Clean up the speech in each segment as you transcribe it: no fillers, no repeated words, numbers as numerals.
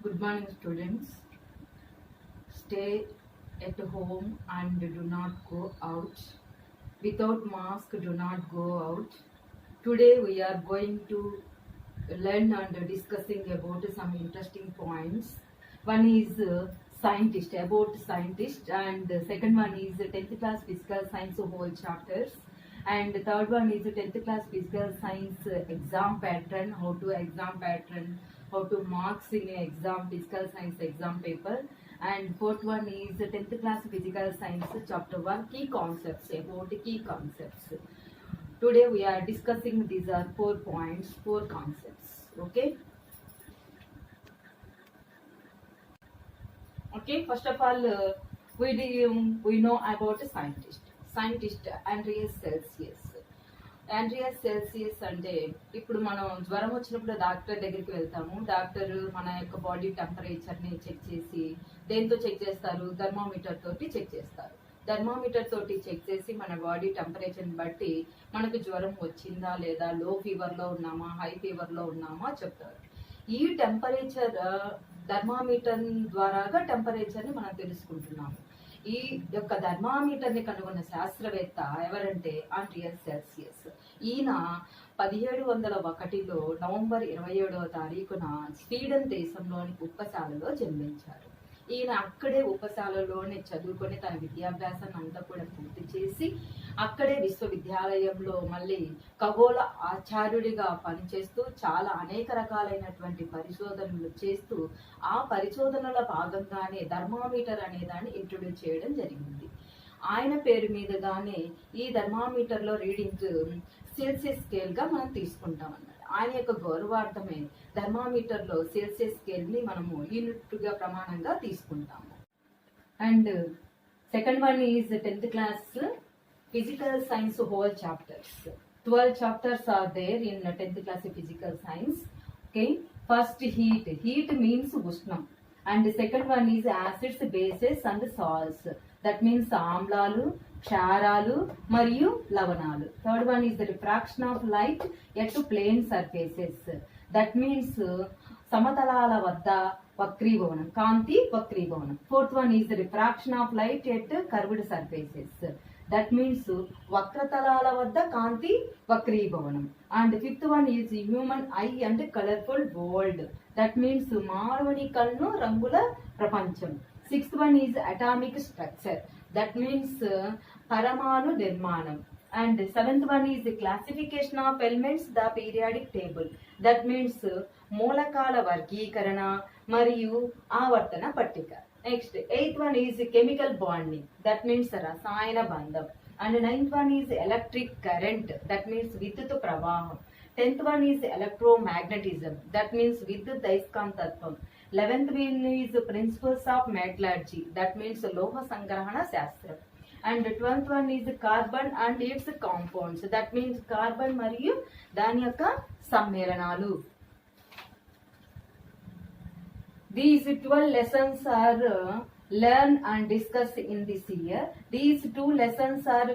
Good morning, students. Stay at home and do not go out. Without mask, do not go out. Today we are going to learn and discussing about some interesting points. One is scientist, about scientist, and the second one is 10th class physical science whole chapters. And the third one is 10th class physical science exam pattern, how to marks in a exam, physical science exam paper. And fourth one is 10th class physical science chapter 1, key concepts, about key concepts. Today we are discussing these are 4 points, 4 concepts. Okay, first of all, we know about a scientist Andreas Celsius. Andreas Celsius అంటే ఇప్పుడు మనం జ్వరం వచ్చినప్పుడు doctor దగ్గరికి వెళ్తాము. Doctor మన యొక్క body టెంపరేచర్ని check చేసి దేంతో చెక్ చేస్తారు? థర్మామీటర్ తోటి చెక్ చేస్తారు. థర్మామీటర్ తోటి చెక్ చేసి మన బాడీ టెంపరేచర్ని బట్టి మనకు జ్వరం వచ్చిందా లేదా, లో ఫీవర్లో ఉన్నామా, హై ఫీవర్లో ఉన్నామా చెప్తారు. ఈ టెంపరేచర్ థర్మామీటర్ ద్వారాగా టెంపరేచర్ని మనం తెలుసుకుంటున్నాము. ఈ యొక్క థర్మామీటర్ని కనుగొన్న శాస్త్రవేత్త ఎవరంటే ఆండ్రియాస్ సెల్సియస్. ఈయన 1701లో నవంబర్ 27వ తారీఖున స్వీడన్ దేశంలోని ఉప్పశాలలో జన్మించారు. ఈయన అక్కడే ఉపశాలలోనే చదువుకొని తన విద్యాభ్యాసాన్ని అంతా కూడా పూర్తి చేసి అక్కడే విశ్వవిద్యాలయంలో మళ్ళీ ఖగోళ ఆచార్యుడిగా పనిచేస్తూ చాలా అనేక రకాలైనటువంటి పరిశోధనలు చేస్తూ ఆ పరిశోధనల భాగంగానే థర్మామీటర్ అనే దాన్ని ఇంట్రొడ్యూస్ చేయడం జరిగింది. ఆయన పేరు మీదుగానే ఈ థర్మామీటర్లో రీడింగ్ సెల్సియస్ స్కేల్గా మనం తీసుకుంటాం అన్నమాట. ఆయన యొక్క గౌరవార్థమే థర్మామీటర్లో సెల్సియస్ స్కేల్ని మనము యూనిట్గా ప్రమాణంగా తీసుకుంటాము. And second one is 10th class physical science whole chapters. 12 chapters are there in 10th class physical science. Okay, first heat means ఉష్ణం. And second one is acids, bases and salts. That means ఆమ్లాలు, క్షారాలు మరియు లవణాలు. Third one is the refraction of light at plane surfaces. That means సమతలాల వద్ద వక్రీభవనం, కాంతి వక్రీభవనం. Fourth one is the refraction of light at curved surfaces. That means వక్రతలాల వద్ద కాంతి వక్రీభవనం. And fifth one is human eye and colourful world. That means మానవుని కన్ను రంగుల ప్రపంచం. Sixth one is atomic structure. That means పరమాణు నిర్మాణం. And seventh one is classification of elements, the periodic table. That means మూలకాల వర్గీకరణ మరియు ఆవర్తన పట్టిక. Next eighth one is chemical bonding. That means రసాయన బంధం. And ninth one is electric current. That means విద్యుత్ ప్రవాహం. 10th one is electromagnetism. That means విద్యుత్ అయస్కాంతత్వం. 11th one is principles of metallurgy. That means లోహ సంగ్రహణ శాస్త్రం. And 12th one is carbon and its compounds. That means carbon మరియు దాని యొక్క సమ్మేళనాలు. These 12 lessons are learned and discussed in this year. These 2 lessons are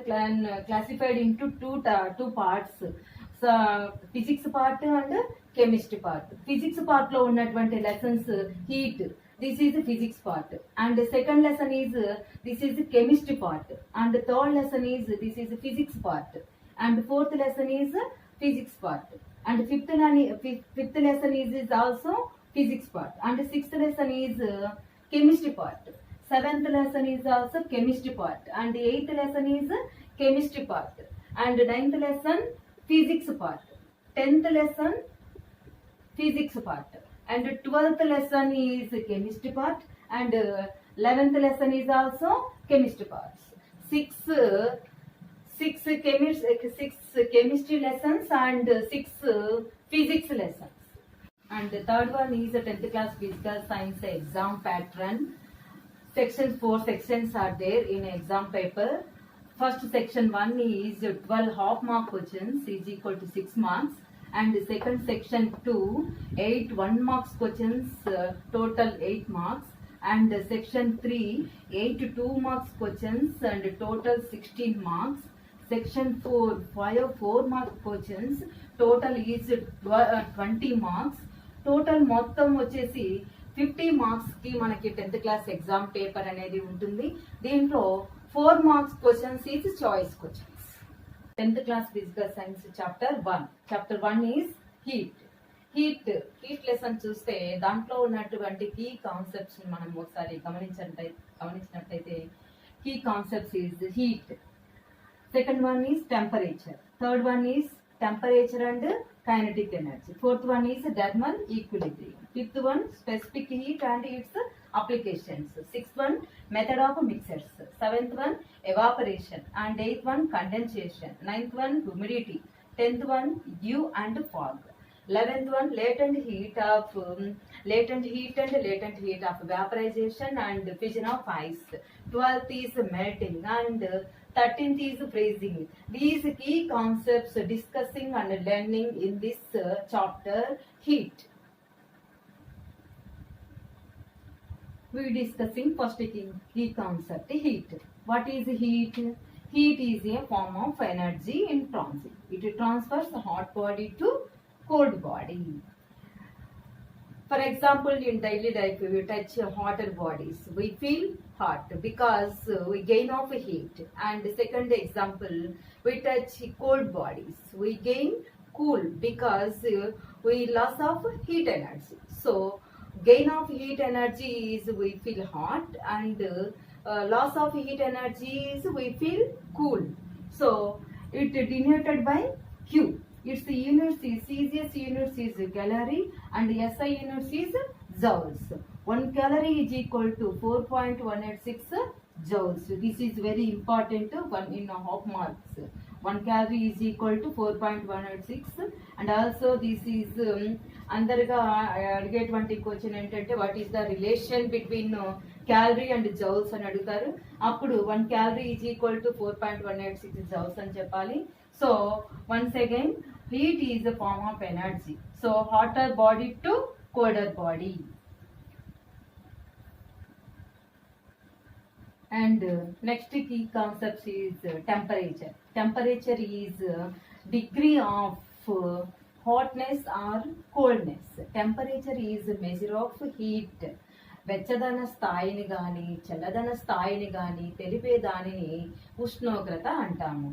classified into two parts. So, physics part and chemistry part. Physics part లో ఉన్నటువంటి lessons heat. This is the physics part. And the second lesson is this is the chemistry part. And the third lesson is this is the physics part. And the fourth lesson is physics part. And fifth lesson is also physics part. And the sixth lesson is chemistry part. Seventh lesson is also chemistry part. And the eighth lesson is chemistry part. And the ninth lesson physics part. 10th lesson physics part. And 12th lesson is chemistry part. And 11th lesson is also chemistry parts. Six chemistry lessons and 6 physics lessons. And the third one is the 10th class physical science exam pattern. Sections, 4 sections are there in exam paper. First section 1 is 12 half mark questions is equal to 6 marks. And the second section 2, 8 1 marks questions, total 8 marks. And the section 3, 8 2 marks questions and total 16 marks. Section 4, 5 4 mark questions, total is 20 marks. Total మొత్తం వచ్చేసి 50 marks కి మనకి 10th class exam paper అనేది ఉంటుంది. దీంట్లో 4 marks questions is choice questions. 10th class physical science chapter 1 is heat lesson చూస్తే దాంట్లో ఉన్నటువంటి కీ కాన్సెప్ట్స్ మనం ఒకసారి గమనించినట్లయితే key concepts is heat. Second one is temperature. Third one is temperature and kinetic energy. Fourth one is thermal equilibrium. Fifth one specific heat and its applications. Sixth one method of mixers. Seventh one evaporation, and eighth one condensation. Ninth one humidity. 10th one dew and fog. 11th one latent heat of vaporization and fission of ice. 12th is melting, and 13th is freezing. These key concepts discussing and learning in this chapter heat. We discussing first key concept heat. What is heat? Heat is a form of energy in transit. It transfers the hot body to cold body. For example, in daily life, we touch hotter bodies, we feel hot because we gain off heat. And second example, we touch cold bodies, we gain cool because we loss of heat energy. So gain of heat energy is we feel hot, and loss of heat energy is we feel cool. So it denoted by Q. Its units is Celsius units is calorie, and SI units is joules. 1 calorie is equal to 4.186 joules. This is very important, 1.5 marks. 1 calorie is equal to 4.186, and also this is అందరిగా అడిగేటువంటి question ఏంటంటే what is the relation between calorie and joules అని అడుగుతారు. అప్పుడు 1 calorie is equal to 4.186 joules అని చెప్పాలి. So once again, heat is a form of energy. So hotter body to colder body. And next key concept is temperature. Temperature is degree of hotness or coldness. Temperature is a measure of heat. వెచ్చదన స్థాయిని కానీ చల్లదన స్థాయిని కానీ తెలిపే దానిని ఉష్ణోగ్రత అంటాము.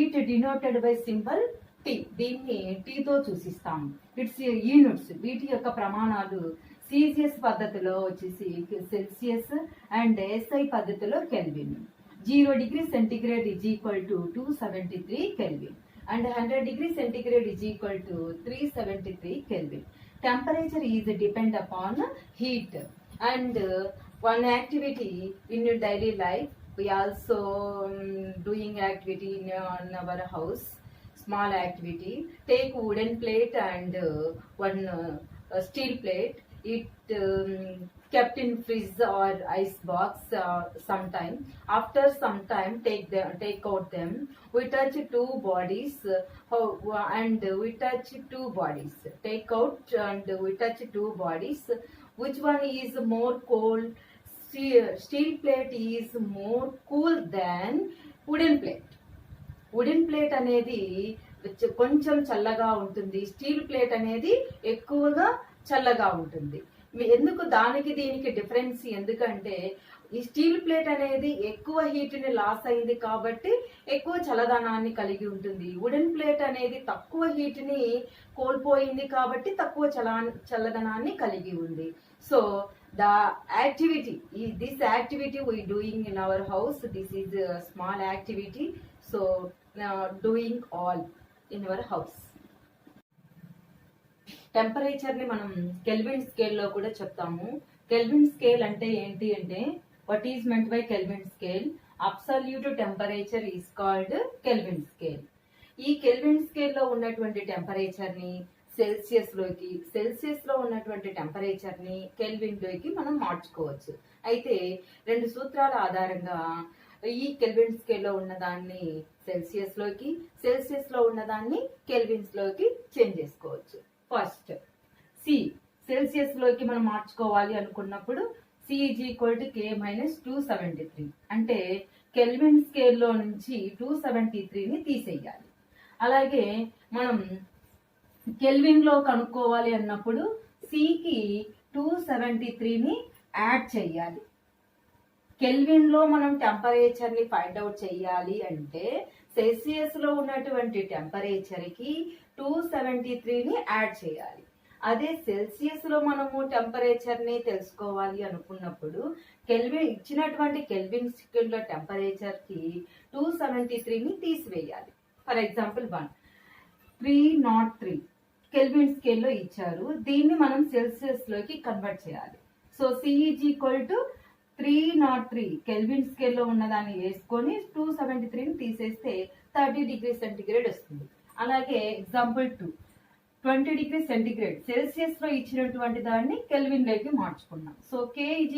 It denoted by symbol T. దీన్ని టీతో సూచిస్తాము. ఇట్స్ యూనిట్స్, వీటి యొక్క ప్రమాణాలు సిజిఎస్ పద్ధతిలో వచ్చేసి సెల్సియస్ అండ్ ఎస్ఐ పద్ధతిలో kelvin. 0 degree centigrade is equal to 273 Kelvin, and 100 degree centigrade is equal to 373 Kelvin. Temperature is depend upon heat. And one activity in your daily life, we also doing activity in our house, small activity. Take wooden plate and one steel plate. It kept in fridge or ice box sometime. After some time, take out them. We touch two bodies and we touch two bodies. Take out and we touch two bodies. Which one is more cold? Steel plate is more cool than wooden plate. Wooden plate అనేది కొంచెం చల్లగా ఉంటుంది, steel plate అనేది ఎక్కువగా చల్లగా ఉంటుంది. ఎందుకు దానికి దీనికి డిఫరెన్స్? ఎందుకంటే ఈ స్టీల్ ప్లేట్ అనేది ఎక్కువ హీట్ని లాస్ అయింది కాబట్టి ఎక్కువ చల్లదనాన్ని కలిగి ఉంటుంది. వుడెన్ ప్లేట్ అనేది తక్కువ హీట్ని కోల్పోయింది కాబట్టి తక్కువ చల్లదనాన్ని కలిగి ఉంది. So the activity, this activity we doing in our house. This is small activity. So doing all in our house. టెంపరేచర్ని మనం కెల్విన్ స్కేల్లో కూడా చెప్తాము. కెల్విన్ స్కేల్ అంటే ఏంటి అంటే, what is meant by kelvin scale? Absolute temperature is called kelvin scale. ఈ kelvin స్కేల్లో ఉన్నటువంటి టెంపరేచర్ని సెల్సియస్ లో ఉన్నటువంటి టెంపరేచర్ని కెల్విన్ లోకి మనం మార్చుకోవచ్చు. అయితే 2 సూత్రాల ఆధారంగా ఈ కెల్విన్ స్కేల్లో ఉన్నదాన్ని సెల్సియస్ లో ఉన్నదాన్ని కెల్విన్స్ లోకి చేంజ్ చేసుకోవచ్చు. ఫస్ట్ సి, సెల్సియస్ లోకి మనం మార్చుకోవాలి అనుకున్నప్పుడు C is equal to K minus 273. అంటే కెల్విన్ స్కేల్లో నుంచి 273ని తీసేయాలి. అలాగే మనం కెల్విన్ లో కనుక్కోవాలి అన్నప్పుడు Cకి 273ని యాడ్ చేయాలి. కెల్విన్ లో మనం టెంపరేచర్ ని ఫైండ్ అవుట్ చేయాలి అంటే సెల్సియస్ లో ఉన్నటువంటి టెంపరేచర్ కి 273ని యాడ్ చేయాలి. అదే సెల్సియస్ లో మనము టెంపరేచర్ ని తెలుసుకోవాలి అనుకున్నప్పుడు ఇచ్చినటువంటి కెల్విన్ స్కేల్ లో టెంపరేచర్ కి 273ని తీసివేయాలి. ఫర్ ఎగ్జాంపుల్ 303 కెల్విన్ స్కేల్ లో ఇచ్చారు, దీన్ని మనం సెల్సియస్ లోకి కన్వర్ట్ చేయాలి. సో C = 303 కెల్విన్ స్కేల్ లో ఉన్నదాన్ని వేసుకొని 273ని తీసేస్తే 30 డిగ్రీ సెంటిగ్రేడ్ వస్తుంది. అలాగే ఎగ్జాంపుల్ 2 20 డిగ్రీ సెంటిగ్రేడ్ సెల్సియస్ లో ఇచ్చినటువంటి దాన్ని కెల్విన్ లోకి మార్చుకున్నాం. So K =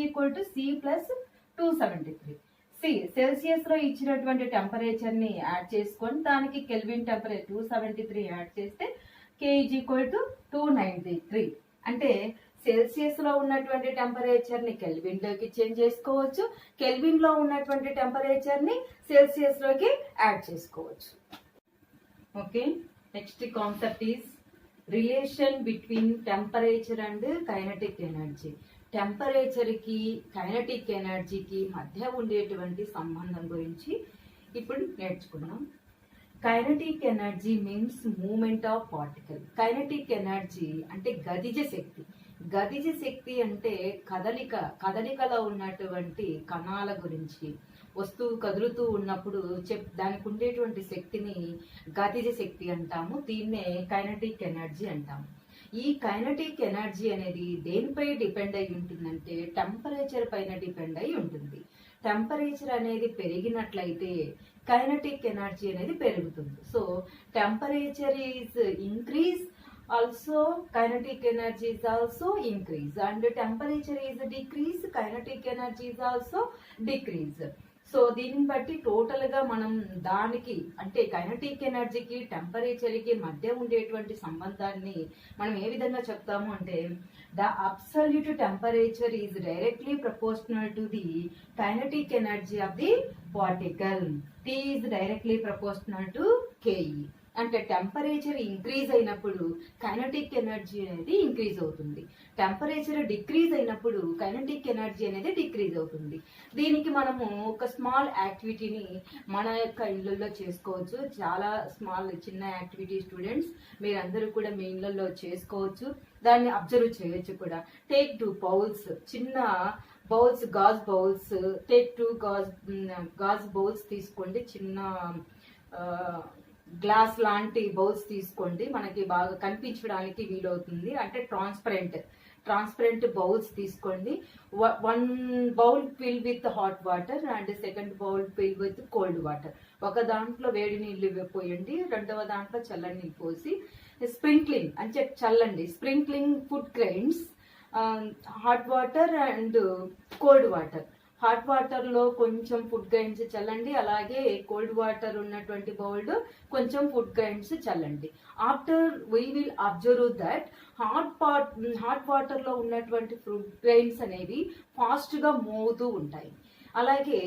C + 273. C Celsius లో ఇచ్చినటువంటి టెంపరేచర్ ని యాడ్ చేసుకొని దానికి కెల్విన్ టెంపరేచర్ 273 యాడ్ చేస్తే K = 293. అంటే సెల్సియస్ లో ఉన్నటువంటి టెంపరేచర్ ని కెల్విన్ లోకి చేంజ్ చేసుకోవచ్చు, కెల్విన్ లో ఉన్నటువంటి టెంపరేచర్ ని సెల్సియస్ లోకి యాడ్ చేసుకోవచ్చు. Okay, next concept is relation between temperature and kinetic energy. Temperature కి కైనెటిక్ ఎనర్జీకి మధ్య ఉండేటువంటి సంబంధం గురించి ఇప్పుడు నేర్చుకున్నాం. Kinetic energy means moment of particle. Kinetic energy అంటే గతిజ శక్తి. గతిజ శక్తి అంటే కదలికలో ఉన్నటువంటి కణాల గురించి. వస్తువు కదులుతూ ఉన్నప్పుడు దానికి ఉండేటువంటి శక్తిని గతిజ శక్తి అంటాము. దీన్నే కైనెటిక్ ఎనర్జీ అంటాము. ఈ కైనెటిక్ ఎనర్జీ అనేది దేనిపై డిపెండ్ అయి ఉంటుందంటే టెంపరేచర్ పైన డిపెండ్ అయి ఉంటుంది. టెంపరేచర్ అనేది పెరిగినట్లయితే కైనెటిక్ ఎనర్జీ అనేది పెరుగుతుంది. So temperature is increase, also kinetic energy is also increase, and temperature is decrease, kinetic energy is also decrease. So దీన్ని బట్టి టోటల్ గా మనం దానికి అంటే కైనెటిక్ ఎనర్జీకి టెంపరేచర్ కి మధ్య ఉండేటువంటి సంబంధాన్ని మనం ఏ విధంగా చెప్తాము అంటే the absolute temperature is directly proportional to the kinetic energy of the particle. T is directly proportional to Ke. అంటే టెంపరేచర్ ఇంక్రీజ్ అయినప్పుడు కైనెటిక్ ఎనర్జీ అనేది ఇంక్రీజ్ అవుతుంది, టెంపరేచర్ డిక్రీజ్ అయినప్పుడు కైనెటిక్ ఎనర్జీ అనేది డిక్రీజ్ అవుతుంది. దీనికి మనము ఒక స్మాల్ యాక్టివిటీని మన యొక్క ఇళ్ళల్లో చేసుకోవచ్చు. చాలా చిన్న యాక్టివిటీ స్టూడెంట్స్ మీరందరూ కూడా మీ ఇళ్ళల్లో చేసుకోవచ్చు, దాన్ని అబ్జర్వ్ చేయొచ్చు కూడా. టేక్ 2 బౌల్స్, చిన్న bowls, gauge bowls. Take 2 gauge bowls తీసుకోండి. చిన్న గ్లాస్ లాంటి బౌల్స్ తీసుకోండి, మనకి బాగా కనిపించడానికి వీలవుతుంది. అంటే ట్రాన్స్పరెంట్ బౌల్స్ తీసుకోండి. 1 bowl fill with hot water and second bowl fill with cold water. ఒక దాంట్లో వేడి నీళ్లు పోయండి, రెండవ దాంట్లో చల్లని నీళ్ళు పోసి స్ప్రింక్లింగ్ అంటే చల్లండి. Sprinkling food grains, hot water and cold water. Hot water లో కొంచెం ఫుడ్ గ్రైన్స్ చల్లండి, అలాగే కోల్డ్ వాటర్ ఉన్నటువంటి బౌల్ కొంచెం ఫుడ్ గ్రైన్స్ చల్లండి. After we will observe that hot water లో ఉన్నటువంటి ఫుడ్ గ్రైన్స్ అనేవి ఫాస్ట్ గా మోగుతూ ఉంటాయి, అలాగే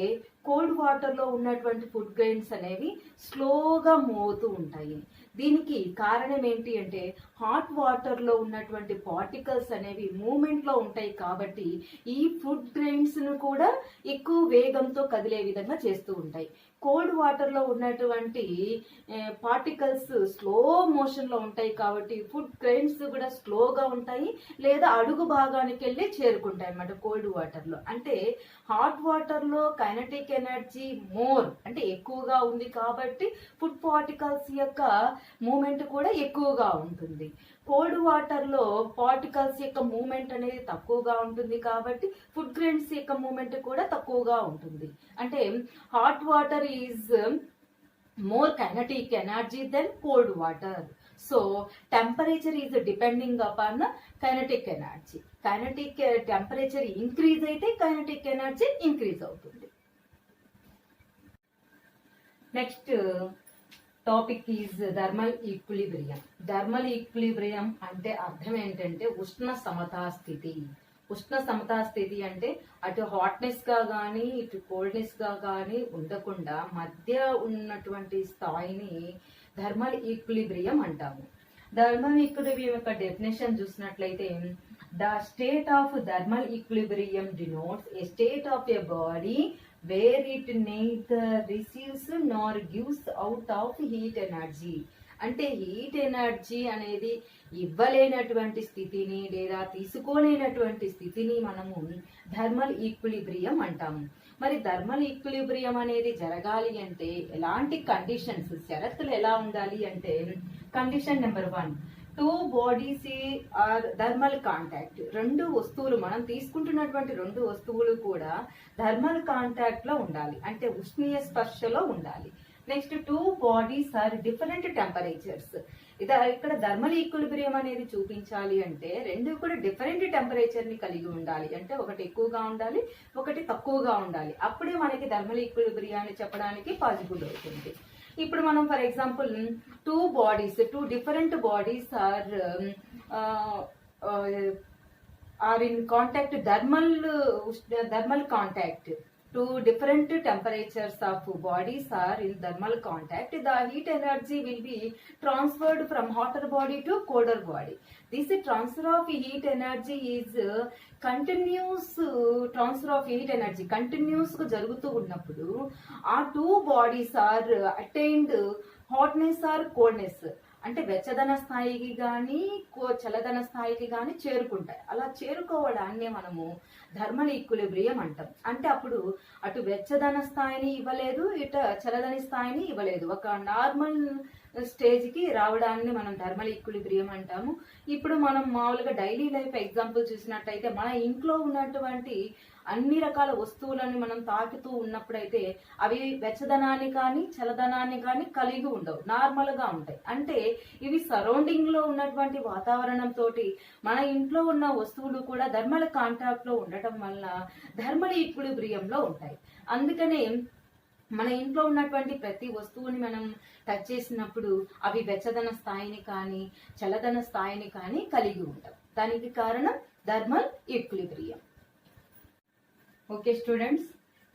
కోల్డ్ వాటర్ లో ఉన్నటువంటి ఫుడ్ గ్రైన్స్ అనేవి స్లోగా మోగుతూ ఉంటాయి. దీనికి కారణం ఏంటి అంటే హాట్ వాటర్ లో ఉన్నటువంటి పార్టికల్స్ అనేవి మూమెంట్ లో ఉంటాయి కాబట్టి ఈ ఫుడ్ గ్రెయిన్స్ ను కూడా ఎక్కువ వేగంతో కదిలే విధంగా చేస్తూ ఉంటాయి. కోల్డ్ వాటర్ లో ఉన్నటువంటి పార్టికల్స్ స్లో మోషన్ లో ఉంటాయి కాబట్టి ఫుడ్ గ్రెయిన్స్ కూడా స్లోగా ఉంటాయి లేదా అడుగు భాగానికి వెళ్ళి చేరుకుంటాయి అన్నమాట కోల్డ్ వాటర్ లో. అంటే హాట్ వాటర్ లో కైనెటిక్ ఎనర్జీ మోర్ అంటే ఎక్కువగా ఉంది కాబట్టి ఫుడ్ పార్టికల్స్ యొక్క మూమెంట్ కూడా ఎక్కువగా ఉంటుంది. కోల్డ్ వాటర్ లో పార్టికల్స్ యొక్క మూమెంట్ అనేది తక్కువగా ఉంటుంది కాబట్టి ఫుడ్ గ్రెయిన్స్ యొక్క మూమెంట్ కూడా తక్కువగా ఉంటుంది. అంటే hot water is more kinetic energy than cold water. So temperature is depending upon kinetic energy. Kinetic temperature increase అయితే కైనెటిక్ ఎనర్జీ ఇంక్రీజ్ అవుతుంది. Next topic is thermal equilibrium. Thermal equilibrium అంటే అర్థం ఏంటంటే ఉష్ణ సమతా స్థితి. ఉష్ణ సమతా స్థితి అంటే అటు హాట్నెస్ గా కానీ ఇటు కోల్డ్నెస్ గా కానీ ఉండకుండా మధ్య ఉన్నటువంటి స్థాయిని థర్మల్ ఈక్విలిబ్రియం అంటాము. థర్మల్ ఈక్విలిబ్రియం యొక్క డెఫినేషన్ చూసినట్లయితే the state of thermal equilibrium denotes a state of a body where it neither receives nor gives out of heat energy. అంటే హీట్ ఎనర్జీ అనేది ఇవ్వలేనటువంటి స్థితిని లేదా తీసుకోలేనటువంటి స్థితిని మనము థర్మల్ ఈక్విలిబ్రియం అంటాము. మరి థర్మల్ ఈక్విలిబ్రియం అనేది జరగాలి అంటే ఎలాంటి కండిషన్స్, షరతులు ఎలా ఉండాలి అంటే, condition number 1, 2 bodies are thermal contact. 2 వస్తువులు, మనం తీసుకుంటున్నటువంటి 2 వస్తువులు కూడా థర్మల్ కాంటాక్ట్ లో ఉండాలి, అంటే ఉష్ణీయ స్పర్శలో ఉండాలి. Next 2 bodies are different temperatures. ఇక్కడ థర్మల్ ఈక్విలిబ్రియం అనేది చూపించాలి అంటే 2 కూడా డిఫరెంట్ టెంపరేచర్ ని కలిగి ఉండాలి, అంటే ఒకటి ఎక్కువగా ఉండాలి, ఒకటి తక్కువగా ఉండాలి. అప్పుడే మనకి థర్మల్ ఈక్విలిబ్రియాన్ని చెప్పడానికి పాసిబుల్ అవుతుంది. ఇప్పుడు మనం for example 2 different bodies are in contact, thermal contact. 2 different temperatures of bodies are in thermal contact. The heat energy will be transferred from hotter body to colder body. This transfer of heat energy is continuous transfer of heat energy. Continuous గా జరుగుతూ ఉన్నప్పుడు ఆ 2 bodies are attained hotness or coldness, అంటే వెచ్చదన స్థాయికి కానీ చల్లదన స్థాయికి కానీ చేరుకుంటాయి. అలా చేరుకోవడాన్ని మనము థర్మల్ ఈక్విలిబ్రియం అంటాం. అంటే అప్పుడు అటు వెచ్చదన స్థాయిని ఇవ్వలేదు, ఇటు చల్లదని స్థాయిని ఇవ్వలేదు, ఒక నార్మల్ స్టేజ్ కి రావడాన్ని మనం థర్మల్ ఈక్విలిబ్రియం అంటాము. ఇప్పుడు మనం మామూలుగా డైలీ లైఫ్ ఎగ్జాంపుల్ చూసినట్టయితే మన ఇంట్లో ఉన్నటువంటి అన్ని రకాల వస్తువులను మనం తాకుతూ ఉన్నప్పుడైతే అవి వెచ్చదనాన్ని కానీ చల్లదనాన్ని కానీ కలిగి ఉండవు, నార్మల్ గా ఉంటాయి. అంటే ఇవి సరౌండింగ్ లో ఉన్నటువంటి వాతావరణంతో మన ఇంట్లో ఉన్న వస్తువులు కూడా థర్మల్ కాంటాక్ట్ లో ఉండటం వల్ల థర్మల్ ఈక్విలిబ్రియం లో ఉంటాయి. అందుకనే మన ఇంట్లో ఉన్నటువంటి ప్రతి వస్తువుని మనం టచ్ చేసినప్పుడు అవి వెచ్చదన స్థాయిని కానీ చల్లదన స్థాయిని కానీ కలిగి ఉంటాయి. దానికి కారణం థర్మల్ ఈక్విలిబ్రియం. ఓకే స్టూడెంట్స్,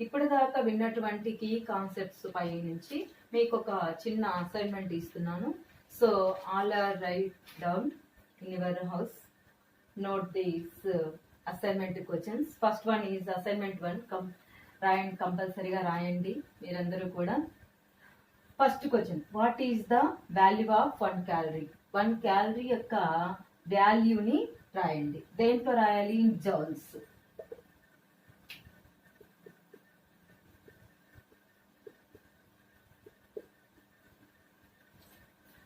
ఇప్పటిదాకా విన్నటువంటి కీ కాన్సెప్ట్స్ పై నుంచి మీకు ఒక చిన్న అసైన్మెంట్ ఇస్తున్నాను. So all are write down in your house. Note these assignment questions. First one is assignment 1. రాయండి, కంపల్సరీగా రాయండి మీరందరూ కూడా. First question, what is the value of 1 calorie? 1 calorie యొక్క వాల్యూని రాయండి. దేంట్లో రాయాలి? In joules.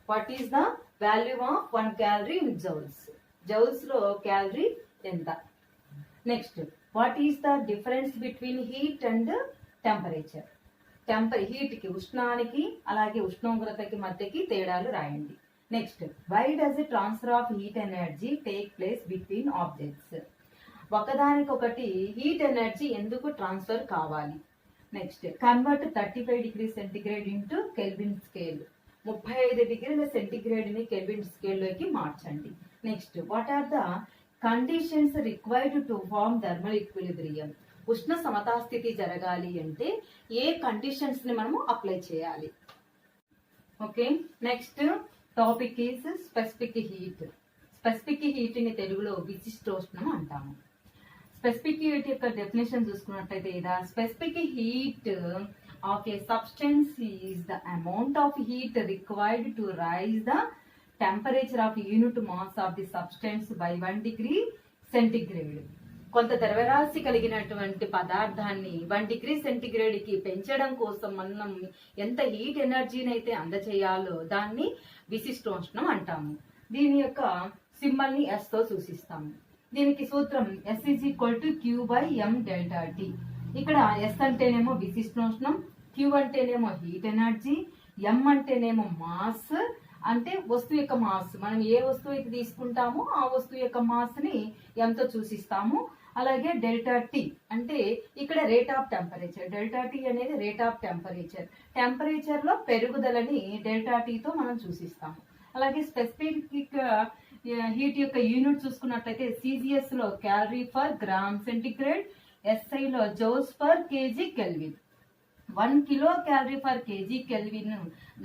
What is the value of 1 calorie in joules? Joules లో క్యాలరీ ఎంత? Next, what is the difference between heat and temperature? Heat కి, ఉష్ణానికి అలాగే ఉష్ణోగ్రతకి మధ్యకి తేడాలు రాయండి. Next, why does transfer of heat energy take place between objects? ఒకదానికొకటి heat energy ఎందుకు ట్రాన్స్ఫర్ కావాలి? Next, convert 35 degrees centigrade into Kelvin scale. 35 degrees centigrade ని కెల్విన్ స్కేల్ లోకి మార్చండి. Next, what are the conditions required to form thermal equilibrium? ఉష్ణ సమతాస్థితి జరగాలి అంటే ఏ కండిషన్స్ ని మనము అప్లై చేయాలి? Okay, next topic is specific heat. Specific heat ని తెలుగులో విశిష్టోష్ణం అంటాము. స్పెసిఫిక్ హీట్ యొక్క డెఫినేషన్ చూసుకున్నట్లయితే, the specific heat of a substance is the amount of heat required to raise the temperature of unit mass of the substance by 1 degree centigrade. కొంత ద్రవ్యరాశి కలిగినటువంటి పదార్థాన్ని 1 degree centigrade కి పెంచడం కోసం మనం ఎంత హీట్ ఎనర్జీని అయితే అందచేయాలో దాన్ని విశిష్టోష్ణం అంటాము. దీని యొక్క సింబల్ ని S తో సూచిస్తాము. దీనికి సూత్రం S = Q/m ΔT. ఇక్కడ S అంటేనేమో విశిష్టోష్ణం, Q అంటేనేమో హీట్ ఎనర్జీ, M అంటేనేమో మాస్, అంటే వస్తువు యొక్క మాస్. మనం ఏ వస్తువు అయితే తీసుకుంటామో ఆ వస్తువు యొక్క మాస్ ని ఎంతో సూచిస్తాము. అలాగే డెల్టా టీ అంటే ఇక్కడ rate of temperature. Delta T అనేది రేట్ ఆఫ్ టెంపరేచర్. టెంపరేచర్ లో పెరుగుదలని డెల్టా టీతో మనం సూచిస్తాము. అలాగే స్పెసిఫిక్ హీట్ యొక్క యూనిట్ చూసుకున్నట్లయితే సిజిఎస్ లో calorie per gram centigrade, SI లో joules per KG kelvin. 1 kilo calorie per KG kelvin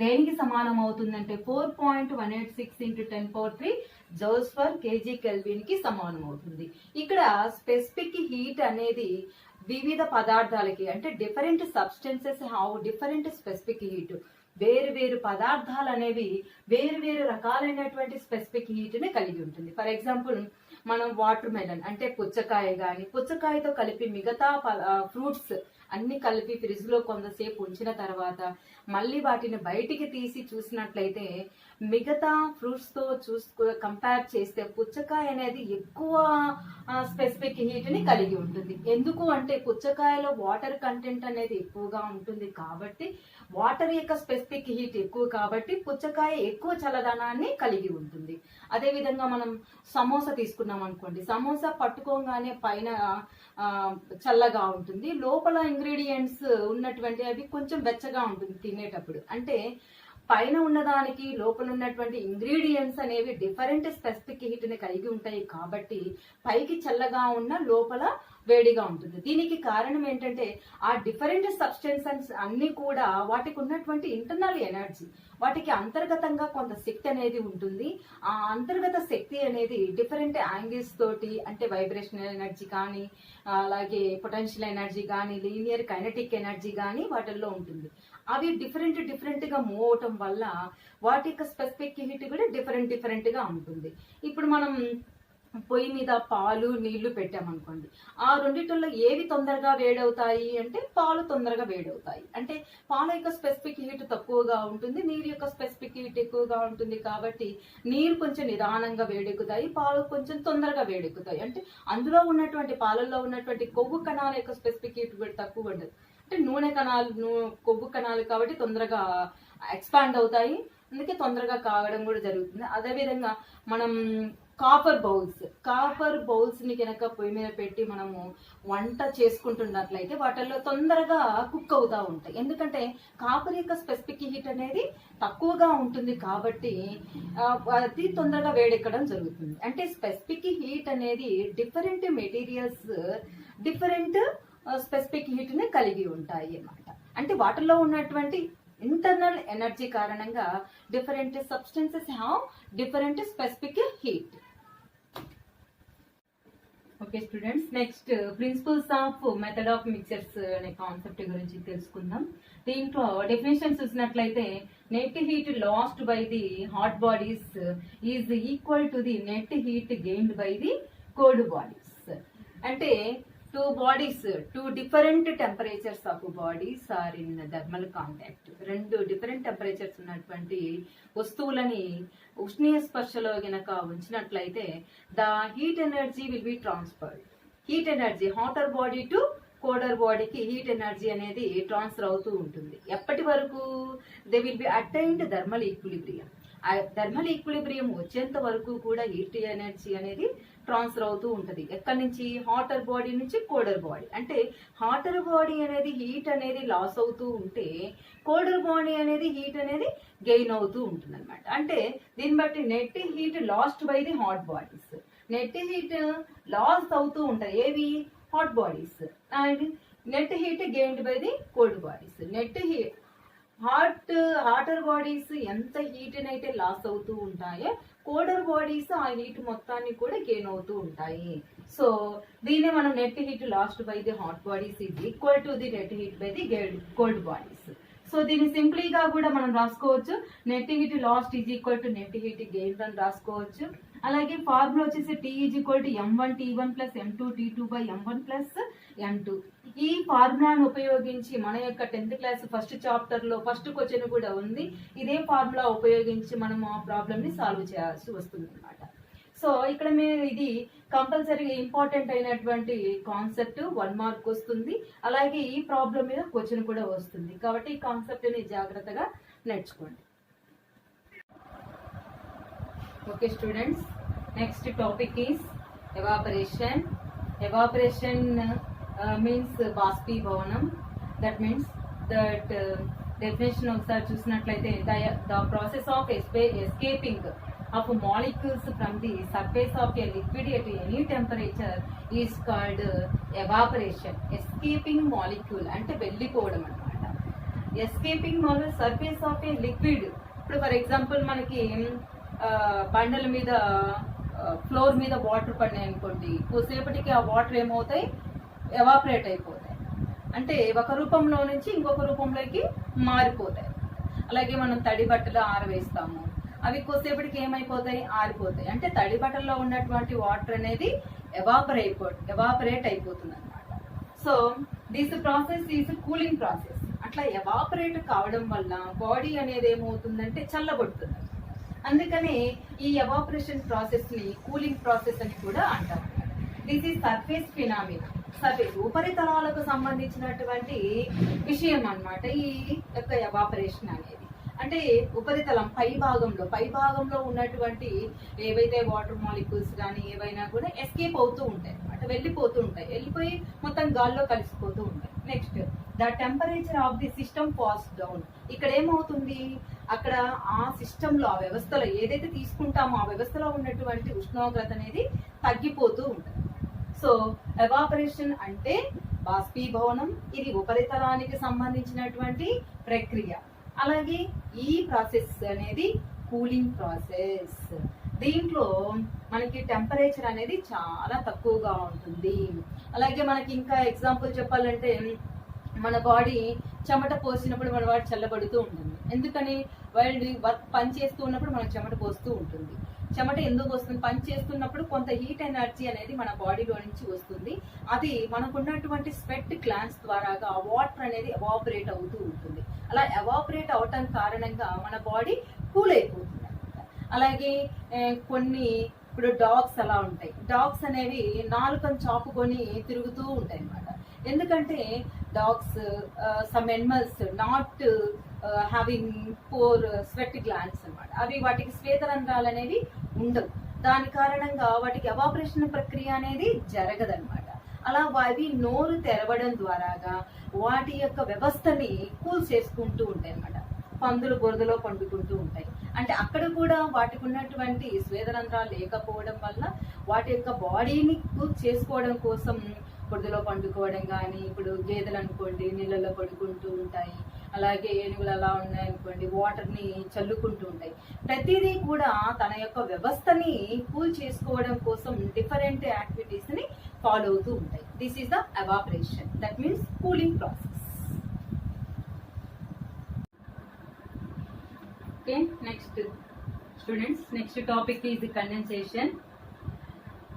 దేనికి సమానం అవుతుందంటే 4.186 into 10⁻³ joules per KG kelvin కి సమానం అవుతుంది. ఇక్కడ స్పెసిఫిక్ హీట్ అనేది వివిధ పదార్థాలకి అంటే different substances have different specific heat. వేరు వేరు పదార్థాలు అనేవి వేరు వేరు రకాలైనటువంటి స్పెసిఫిక్ హీట్ ని కలిగి ఉంటుంది. ఫర్ ఎగ్జాంపుల్ మనం వాటర్ మెలన్ అంటే పుచ్చకాయ గాని, పుచ్చకాయతో కలిపి మిగతా ఫ్రూట్స్ అన్ని కలిపి ఫ్రిడ్జ్ లో కొంతసేపు ఉంచిన తర్వాత మళ్ళీ వాటిని బయటికి తీసి చూసినట్లయితే మిగతా ఫ్రూట్స్ తో కంపేర్ చేస్తే పుచ్చకాయ అనేది ఎక్కువ స్పెసిఫిక్ హీట్ ని కలిగి ఉంటుంది. ఎందుకు అంటే పుచ్చకాయలో వాటర్ కంటెంట్ అనేది ఎక్కువగా ఉంటుంది కాబట్టి, వాటర్ యొక్క స్పెసిఫిక్ హీట్ ఎక్కువ కాబట్టి పుచ్చకాయ ఎక్కువ చల్లదనాన్ని కలిగి ఉంటుంది. అదే విధంగా మనం సమోసా తీసుకున్నాం అనుకోండి, సమోసా పట్టుకోగానే పైన చల్లగా ఉంటుంది, లోపల ఇంగ్రీడియంట్స్ ఉన్నటువంటి అవి కొంచెం వెచ్చగా ఉంటుంది తినేటప్పుడు. అంటే పైన ఉన్నదానికి లోపల ఉన్నటువంటి ఇంగ్రీడియంట్స్ అనేవి డిఫరెంట్ స్పెసిఫిక్ హీట్ ని కలిగి ఉంటాయి కాబట్టి పైకి చల్లగా ఉన్న లోపల వేడిగా ఉంటుంది. దీనికి కారణం ఏంటంటే ఆ డిఫరెంట్ సబ్స్టెన్సెస్ అన్ని కూడా వాటికి ఉన్నటువంటి ఇంటర్నల్ ఎనర్జీ, వాటికి అంతర్గతంగా కొంత శక్తి అనేది ఉంటుంది. ఆ అంతర్గత శక్తి అనేది డిఫరెంట్ యాంగిల్స్ తోటి అంటే వైబ్రేషనల్ ఎనర్జీ కానీ, అలాగే పొటెన్షియల్ ఎనర్జీ కానీ, లీనియర్ కైనెటిక్ ఎనర్జీ కానీ వాటిల్లో ఉంటుంది. అవి డిఫరెంట్ గా మూవ్ అవటం వల్ల వాటి యొక్క స్పెసిఫిక్ హీట్ కూడా డిఫరెంట్ గా ఉంటుంది. ఇప్పుడు మనం పొయ్యి మీద పాలు నీళ్లు పెట్టామనుకోండి, ఆ రెండిటిల్లో ఏవి తొందరగా వేడవుతాయి అంటే పాలు తొందరగా వేడవుతాయి. అంటే పాల యొక్క స్పెసిఫిక్ హీట్ తక్కువగా ఉంటుంది, నీరు యొక్క స్పెసిఫిక్ హీట్ ఎక్కువగా ఉంటుంది కాబట్టి నీరు కొంచెం నిదానంగా వేడెక్కుతాయి, పాలు కొంచెం తొందరగా వేడెక్కుతాయి. అంటే అందులో ఉన్నటువంటి పాలల్లో ఉన్నటువంటి కొవ్వు కణాల యొక్క స్పెసిఫిక్ హీట్ కూడా తక్కువ ఉండదు. అంటే నూనె కణాలు కొవ్వు కణాలు కాబట్టి తొందరగా ఎక్స్పాండ్ అవుతాయి, అందుకే తొందరగా కాగడం కూడా జరుగుతుంది. అదేవిధంగా మనం కాపర్ బౌల్స్ ని కనుక పొయ్యి మీద పెట్టి మనము వంట చేసుకుంటున్నట్లయితే వాటిల్లో తొందరగా కుక్ అవుతా ఉంటాయి. ఎందుకంటే కాపర్ యొక్క స్పెసిఫిక్ హీట్ అనేది తక్కువగా ఉంటుంది కాబట్టి అది తొందరగా వేడెక్కడం జరుగుతుంది. అంటే స్పెసిఫిక్ హీట్ అనేది different materials different specific heat ని కలిగి ఉంటాయి అన్నమాట. అంటే వాటిల్లో ఉన్నటువంటి ఇంటర్నల్ ఎనర్జీ కారణంగా different substances have different specific heat. Okay students, next principles of method of mixtures అనే కాన్సెప్ట్ గురించి తెలుసుకుందాం. దీంట్లో డెఫినేషన్ చూసినట్లయితే net heat lost by the hot bodies is equal to the net heat gained by the cold bodies. అంటే two different temperatures of bodies are in thermal contact. రెండు different temperatures ఉన్నటువంటి వస్తువులని ఉష్ణీయ స్పర్శలో గనక ఉంచినట్లయితే the heat energy will be transferred. Heat energy hotter body to colder బాడీకి heat energy అనేది transfer అవుతూ ఉంటుంది. ఎప్పటి వరకు? They will be attained thermal equilibrium. Thermal equilibrium వచ్చేంత వరకు కూడా హీట్ ఎనర్జీ అనేది ట్రాన్స్ఫర్ అవుతూ ఉంటది. ఎక్కడి నుంచి? హాటర్ బాడీ నుంచి కోల్డర్ బాడీ. అంటే హాటర్ బాడీ అనేది హీట్ అనేది లాస్ అవుతూ ఉంటే కోల్డర్ బాడీ అనేది హీట్ అనేది గెయిన్ అవుతూ ఉంటుంది అనమాట. అంటే దీన్ని బట్టి net heat lost by the hot bodies, net heat loss అవుతూ ఉంటాయి ఏవి? Hot bodies. And net heat gained by the cold bodies. Net heat hotter bodies ఎంత హీట్ అయితే లాస్ అవుతూ ఉంటాయో కోల్డర్ బాడీస్ ఆ హీట్ మొత్తాన్ని కూడా గెయిన్ అవుతూ ఉంటాయి. సో దీన్ని మనం net heat lost by the hot bodies is equal to the net heat by the cold bodies. So దీన్ని సింప్లీగా కూడా మనం రాసుకోవచ్చు, net heat last is equal to net heat gain అని రాసుకోవచ్చు. అలాగే ఫార్ములా వచ్చేసి T is equal to M1 T1 plus M2 T2 by M1 plus M2. ఈ ఫార్ములాను ఉపయోగించి మన యొక్క 10th క్లాస్ ఫస్ట్ చాప్టర్ లో ఫస్ట్ క్వశ్చన్ కూడా ఉంది. ఇదే ఫార్ములా ఉపయోగించి మనం ఆ ప్రాబ్లమ్ ని సాల్వ్ చేయాల్సి వస్తుంది అనమాట. సో ఇక్కడ మీరు ఇది కంపల్సరీగా ఇంపార్టెంట్ అయినటువంటి కాన్సెప్ట్ 1 మార్క్ వస్తుంది. అలాగే ఈ ప్రాబ్లం మీద క్వశ్చన్ కూడా వస్తుంది కాబట్టి ఈ కాన్సెప్ట్ ని జాగ్రత్తగా నేర్చుకోండి. Okay students, next topic is evaporation. Evaporation means బాష్పీభవనం. దట్ మీన్స్ దట్ డెఫినేషన్ ఒకసారి చూసినట్లయితే the process of escaping of molecules from the surface of a liquid at any temperature is called evaporation. Escaping molecule అంటే వెళ్ళిపోవడం అన్నమాట. Escaping normal surface of A liquid. ఇప్పుడు for example మనకి బండల మీద floor మీద వాటర్ పడినాయి అనుకోండి, కొద్దిసేపటికి ఆ వాటర్ ఏమవుతాయి, ఎవాపరేట్ అయిపోతాయి, అంటే ఒక రూపంలో నుంచి ఇంకొక రూపంలోకి మారిపోతాయి. అలాగే మనం తడి బట్టలు ఆరవేస్తాము, అవి కొద్దిసేపటికి ఏమైపోతాయి, ఆరిపోతాయి, అంటే తడి బట్టల్లో ఉన్నటువంటి వాటర్ అనేది ఎవాపరేట్ అయిపోతుంది అనమాట. So this process is cooling process. అట్లా ఎవాపరేట్ కావడం వల్ల బాడీ అనేది ఏమవుతుందంటే చల్లబడుతుంది. అందుకని ఈ ఎవాపరేషన్ ప్రాసెస్ ని కూలింగ్ ప్రాసెస్ అని కూడా అంటారు. This is surface phenomena. Surface ఉపరితలాలకు సంబంధించినటువంటి విషయం అన్నమాట ఈ యొక్క ఎవాపరేషన్ అనేది. అంటే ఉపరితలం పై భాగంలో ఉన్నటువంటి ఏవైతే వాటర్ మాలిక్యూల్స్ కానీ ఏవైనా కూడా ఎస్కేప్ అవుతూ ఉంటాయి అన్నమాట, వెళ్ళిపోయి మొత్తం గాల్లో కలిసిపోతూ ఉంటాయి. Next, the temperature of the system falls down. ఇక్కడ ఏమవుతుంది, అక్కడ ఆ సిస్టమ్ లో, ఆ వ్యవస్థలో ఏదైతే తీసుకుంటామో ఆ వ్యవస్థలో ఉన్నటువంటి ఉష్ణోగ్రత అనేది తగ్గిపోతూ ఉంటుంది. సో ఎవాపరేషన్ అంటే బాష్పీభవనం, ఇది ఉపరితలానికి సంబంధించినటువంటి ప్రక్రియ. అలాగే ఈ ప్రాసెస్ అనేది కూలింగ్ ప్రాసెస్. దీంట్లో మనకి టెంపరేచర్ అనేది చాలా తక్కువగా ఉంటుంది. అలాగే మనకి ఇంకా ఎగ్జాంపుల్ చెప్పాలంటే, మన బాడీ చెమట పోసినప్పుడు మన బాడీ చల్లబడుతూ ఉంటుంది. ఎందుకని, వాళ్ళు పని చేస్తూ ఉన్నప్పుడు మనకు చెమట పోస్తూ ఉంటుంది. చెమట ఎందుకు వస్తుంది, పని చేస్తున్నప్పుడు కొంత హీట్ ఎనర్జీ అనేది మన బాడీలో నుంచి వస్తుంది. అది మనకున్నటువంటి స్వెట్ గ్లాండ్స్ ద్వారాగా వాటర్ అనేది ఎవాపరేట్ అవుతూ ఉంటుంది. అలా ఎవాపరేట్ అవటం కారణంగా మన బాడీ కూల్ అయిపోతుంది అనమాట. అలాగే కొన్ని ఇప్పుడు డాగ్స్ అలా ఉంటాయి. డాగ్స్ అనేవి నాలుకను చాపుకొని తిరుగుతూ ఉంటాయి అన్నమాట. ఎందుకంటే dogs some animals not having pore sweat glands అన్నమాట. అవి వాటికి శ్వేతరంధ్రాలు అనేవి ఉండవు. దాని కారణంగా వాటికి ఎవాపరేషన్ ప్రక్రియ అనేది జరగదన్నమాట. అలా అవి నోరు తెరవడం ద్వారాగా వాటి యొక్క వ్యవస్థని కూల్ చేసుకుంటూ ఉంటాయి అన్నమాట. పందులు బురదలో పండుకుంటూ ఉంటాయి, అంటే అక్కడ కూడా వాటికి ఉన్నటువంటి శ్వేతరంధ్రాలు లేకపోవడం వల్ల వాటి యొక్క బాడీని కూల్ చేసుకోవడం కోసం బురదలో పండుకోవడం కానీ, ఇప్పుడు గేదెలు అనుకోండి నీళ్ళలో పడుకుంటూ ఉంటాయి, అలాగే ఏనుగులు అలా ఉన్నాయనుకోండి వాటర్ని చల్లుకుంటూ ఉంటాయి. ప్రతిదీ కూడా తన యొక్క వ్యవస్థని కూల్ చేసుకోవడం కోసం డిఫరెంట్ యాక్టివిటీస్ని ఫాలో అవుతూ ఉంటాయి. This is the evaporation, that means cooling process. Okay, next students, next topic is condensation.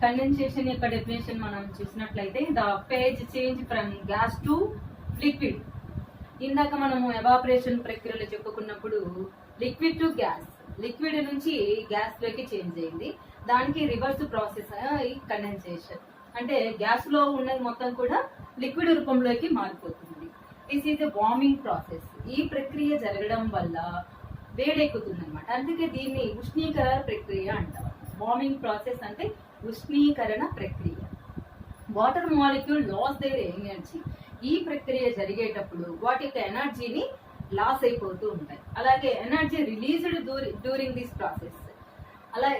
Condensation యొక్క డెఫినేషన్ మనం చూసినట్లయితే, the phase change from gas to liquid. ఇందాక మనము ఎవాపరేషన్ ప్రక్రియలో చెప్పుకున్నప్పుడు లిక్విడ్ టు గ్యాస్, లిక్విడ్ నుంచి gas లోకి చేంజ్ అయింది. దానికి రివర్స్ ప్రాసెస్ ఈ కండెన్సేషన్. అంటే గ్యాస్ లో ఉన్నది మొత్తం కూడా లిక్విడ్ రూపంలోకి మారిపోతుంది. This is a warming process. ఈ ప్రక్రియ జరగడం వల్ల వేడెక్కుతుంది అనమాట. అందుకే దీన్ని ఉష్ణీకరణ ప్రక్రియ అంటారు. వార్మింగ్ ప్రాసెస్ అంటే ఉష్ణీకరణ ప్రక్రియ. Water molecule loss their energy. ఈ ప్రక్రియ జరిగేటప్పుడు వాటి యొక్క ఎనర్జీని లాస్ అయిపోతూ ఉంటాయి. అలాగే energy released during this process. అలా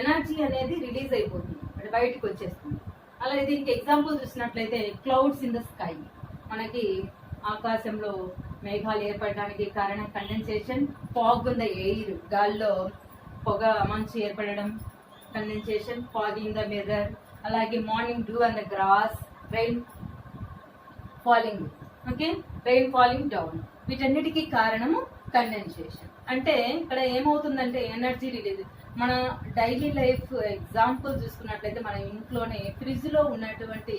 ఎనర్జీ అనేది రిలీజ్ అయిపోతుంది, అంటే బయటకు వచ్చేస్తుంది. అలాగే దీనికి ఎగ్జాంపుల్ చూసినట్లయితే క్లౌడ్స్ ఇన్ ద స్కై. మనకి ఆకాశంలో మేఘాలు ఏర్పడడానికి కారణం condensation. Fog in the air, గాల్లో పొగ మంచు ఏర్పడడం condensation. Fog in the mirror. అలాగే morning dew on the grass, rain falling, okay, rain falling down. వీటన్నిటికీ కారణము కండెన్సేషన్. అంటే ఇక్కడ ఏమవుతుందంటే ఎనర్జీ రిలీజ్. మన డైలీ లైఫ్ ఎగ్జాంపుల్ చూసుకున్నట్లయితే, మన ఇంట్లోనే ఫ్రిడ్జ్ లో ఉన్నటువంటి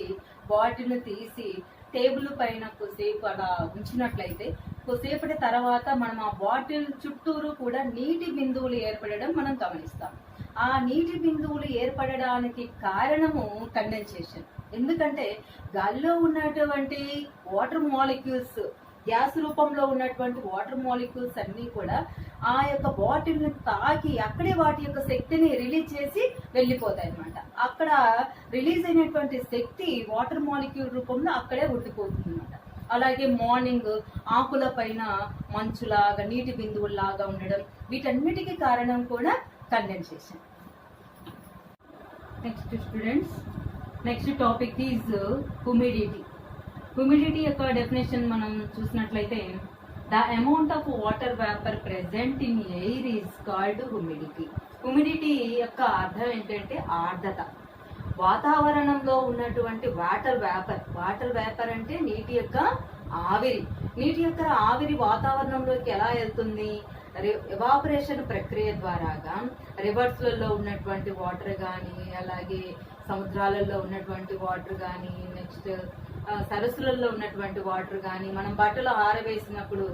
బాటిల్ని తీసి టేబుల్ పైన కొద్దిసేపు అలా ఉంచినట్లయితే కొద్దిసేపటి తర్వాత మనం ఆ బాటిల్ చుట్టూరు కూడా నీటి బిందువులు ఏర్పడడం మనం గమనిస్తాం. ఆ నీటి బిందువులు ఏర్పడడానికి కారణము కండెన్సేషన్. ఎందుకంటే గాలిలో ఉన్నటువంటి వాటర్ మాలిక్యూల్స్, గ్యాస్ రూపంలో ఉన్నటువంటి వాటర్ మాలిక్యూల్స్ అన్ని కూడా ఆ యొక్క బాటిల్ ని తాకి అక్కడే వాటి యొక్క శక్తిని రిలీజ్ చేసి వెళ్ళిపోతాయి అన్నమాట. అక్కడ రిలీజ్ అయినటువంటి శక్తి వాటర్ మాలిక్యూల్ రూపంలో అక్కడే ఉండిపోతుంది అన్నమాట. అలాగే మార్నింగ్ ఆకుల పైన మంచులాగా నీటి బిందువుల్లాగా ఉండడం, వీటన్నిటికీ కారణం కూడా condensation. Next students, next topic is humidity. Humidity యొక్క డెఫినేషన్ మనం చూసినట్లయితే, the amount of water vapour present in air is called humidity. Humidity యొక్క అర్థం ఏంటంటే ఆర్ద్రత. వాతావరణంలో ఉన్నటువంటి వాటర్ వేపర్ అంటే నీటి యొక్క ఆవిరి. నీటి యొక్క ఆవిరి వాతావరణంలోకి ఎలా వెళ్తుంది? ఎవాపరేషన్ ప్రక్రియ ద్వారాగా రివర్స్లలో ఉన్నటువంటి వాటర్ కానీ, అలాగే సముద్రాలలో ఉన్నటువంటి వాటర్ కానీ, నెక్స్ట్ సరస్సులలో ఉన్నటువంటి వాటర్ కానీ, మనం బట్టలు ఆరవేసినప్పుడు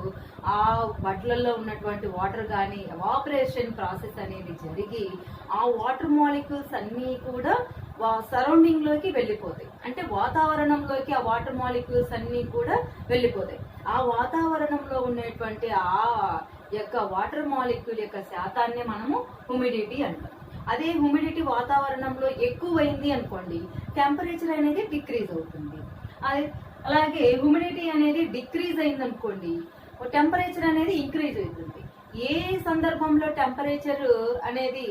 ఆ బట్టలలో ఉన్నటువంటి వాటర్ కానీ ఎవాపరేషన్ ప్రాసెస్ అనేది జరిగి ఆ వాటర్ మాలిక్యూల్స్ అన్నీ కూడా సరౌండింగ్ లోకి వెళ్ళిపోతాయి. అంటే వాతావరణంలోకి ఆ వాటర్ మాలిక్యూల్స్ అన్నీ కూడా వెళ్ళిపోతాయి. ఆ వాతావరణంలో ఉన్నటువంటి ఆ యొక్క వాటర్ మాలిక్యూల్ యొక్క శాతాన్ని మనము హ్యూమిడిటీ అంటాం. అదే హ్యూమిడిటీ వాతావరణంలో ఎక్కువైంది అనుకోండి, టెంపరేచర్ అనేది డిక్రీజ్ అవుతుంది. అలాగే హ్యూమిడిటీ అనేది డిక్రీజ్ అయింది అనుకోండి, టెంపరేచర్ అనేది ఇంక్రీజ్ అవుతుంది. ఏ సందర్భంలో టెంపరేచర్ అనేది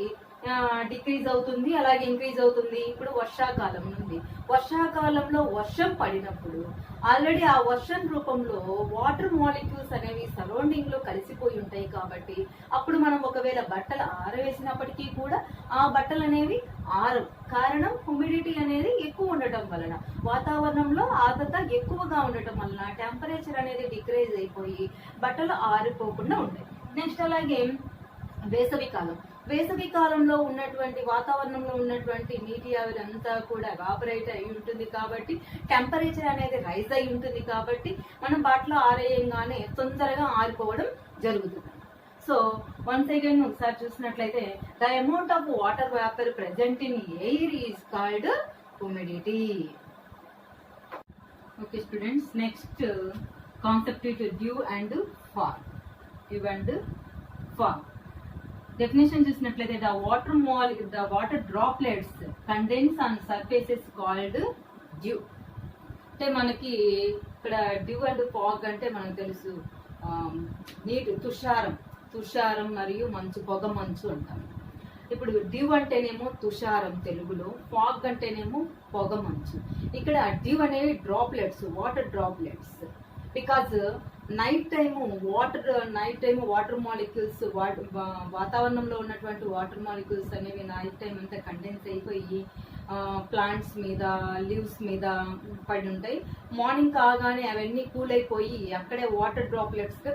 డిక్రీజ్ అవుతుంది, అలాగే ఇంక్రీజ్ అవుతుంది? ఇప్పుడు వర్షాకాలం ఉంది. వర్షాకాలంలో వర్షం పడినప్పుడు ఆల్రెడీ ఆ వర్షం రూపంలో వాటర్ మాలిక్యూల్స్ అనేవి సరౌండింగ్ లో కలిసిపోయి ఉంటాయి. కాబట్టి అప్పుడు మనం ఒకవేళ బట్టలు ఆరవేసినప్పటికీ కూడా ఆ బట్టలు అనేవి ఆరవు. కారణం హ్యూమిడిటీ అనేది ఎక్కువ ఉండటం వలన, వాతావరణంలో ఆర్ద్రత ఎక్కువగా ఉండటం వలన టెంపరేచర్ అనేది డిక్రీజ్ అయిపోయి బట్టలు ఆరిపోకుండా ఉంటాయి. నెక్స్ట్ అలాగే వేసవి కాలంలో ఉన్నటువంటి వాతావరణంలో ఉన్నటువంటి నీటి ఆవిరి అంతా కూడా ఎవాపరేట్ అయి ఉంటుంది. కాబట్టి టెంపరేచర్ అనేది రైజ్ అయి ఉంటుంది. కాబట్టి మనం బట్టలు ఆరేయంగానే తొందరగా ఆరిపోవడం జరుగుతుంది. సో వన్స్ అగైన్ ఒకసారి చూసినట్లయితే the amount of water vapour present in air is called humidity. Okay students, next concept is dew and fog. Definition చూసినట్లయితే the water droplets condense on surfaces called dew. అంటే మనకి ఇక్కడ due and fog అంటే మనకు తెలుసు, నీటి తుషారం మరియు మంచు, పొగ మంచు అంటాం. ఇప్పుడు డ్యూ అంటేనేమో తుషారం తెలుగులో, ఫాగ్ అంటేనేమో పొగ మంచు. ఇక్కడ డ్యూ అనేవి droplets, water droplets. Because night time water molecules, వాతావరణంలో ఉన్నటువంటి వాటర్ మాలిక్యూల్స్ అనేవి నైట్ టైం అంతా కండెన్స్ అయిపోయి ప్లాంట్స్ మీద, లీవ్స్ మీద పడి ఉంటాయి. మార్నింగ్ కాగానే అవన్నీ కూల్ అయిపోయి అక్కడే వాటర్ డ్రాప్లెట్స్ గా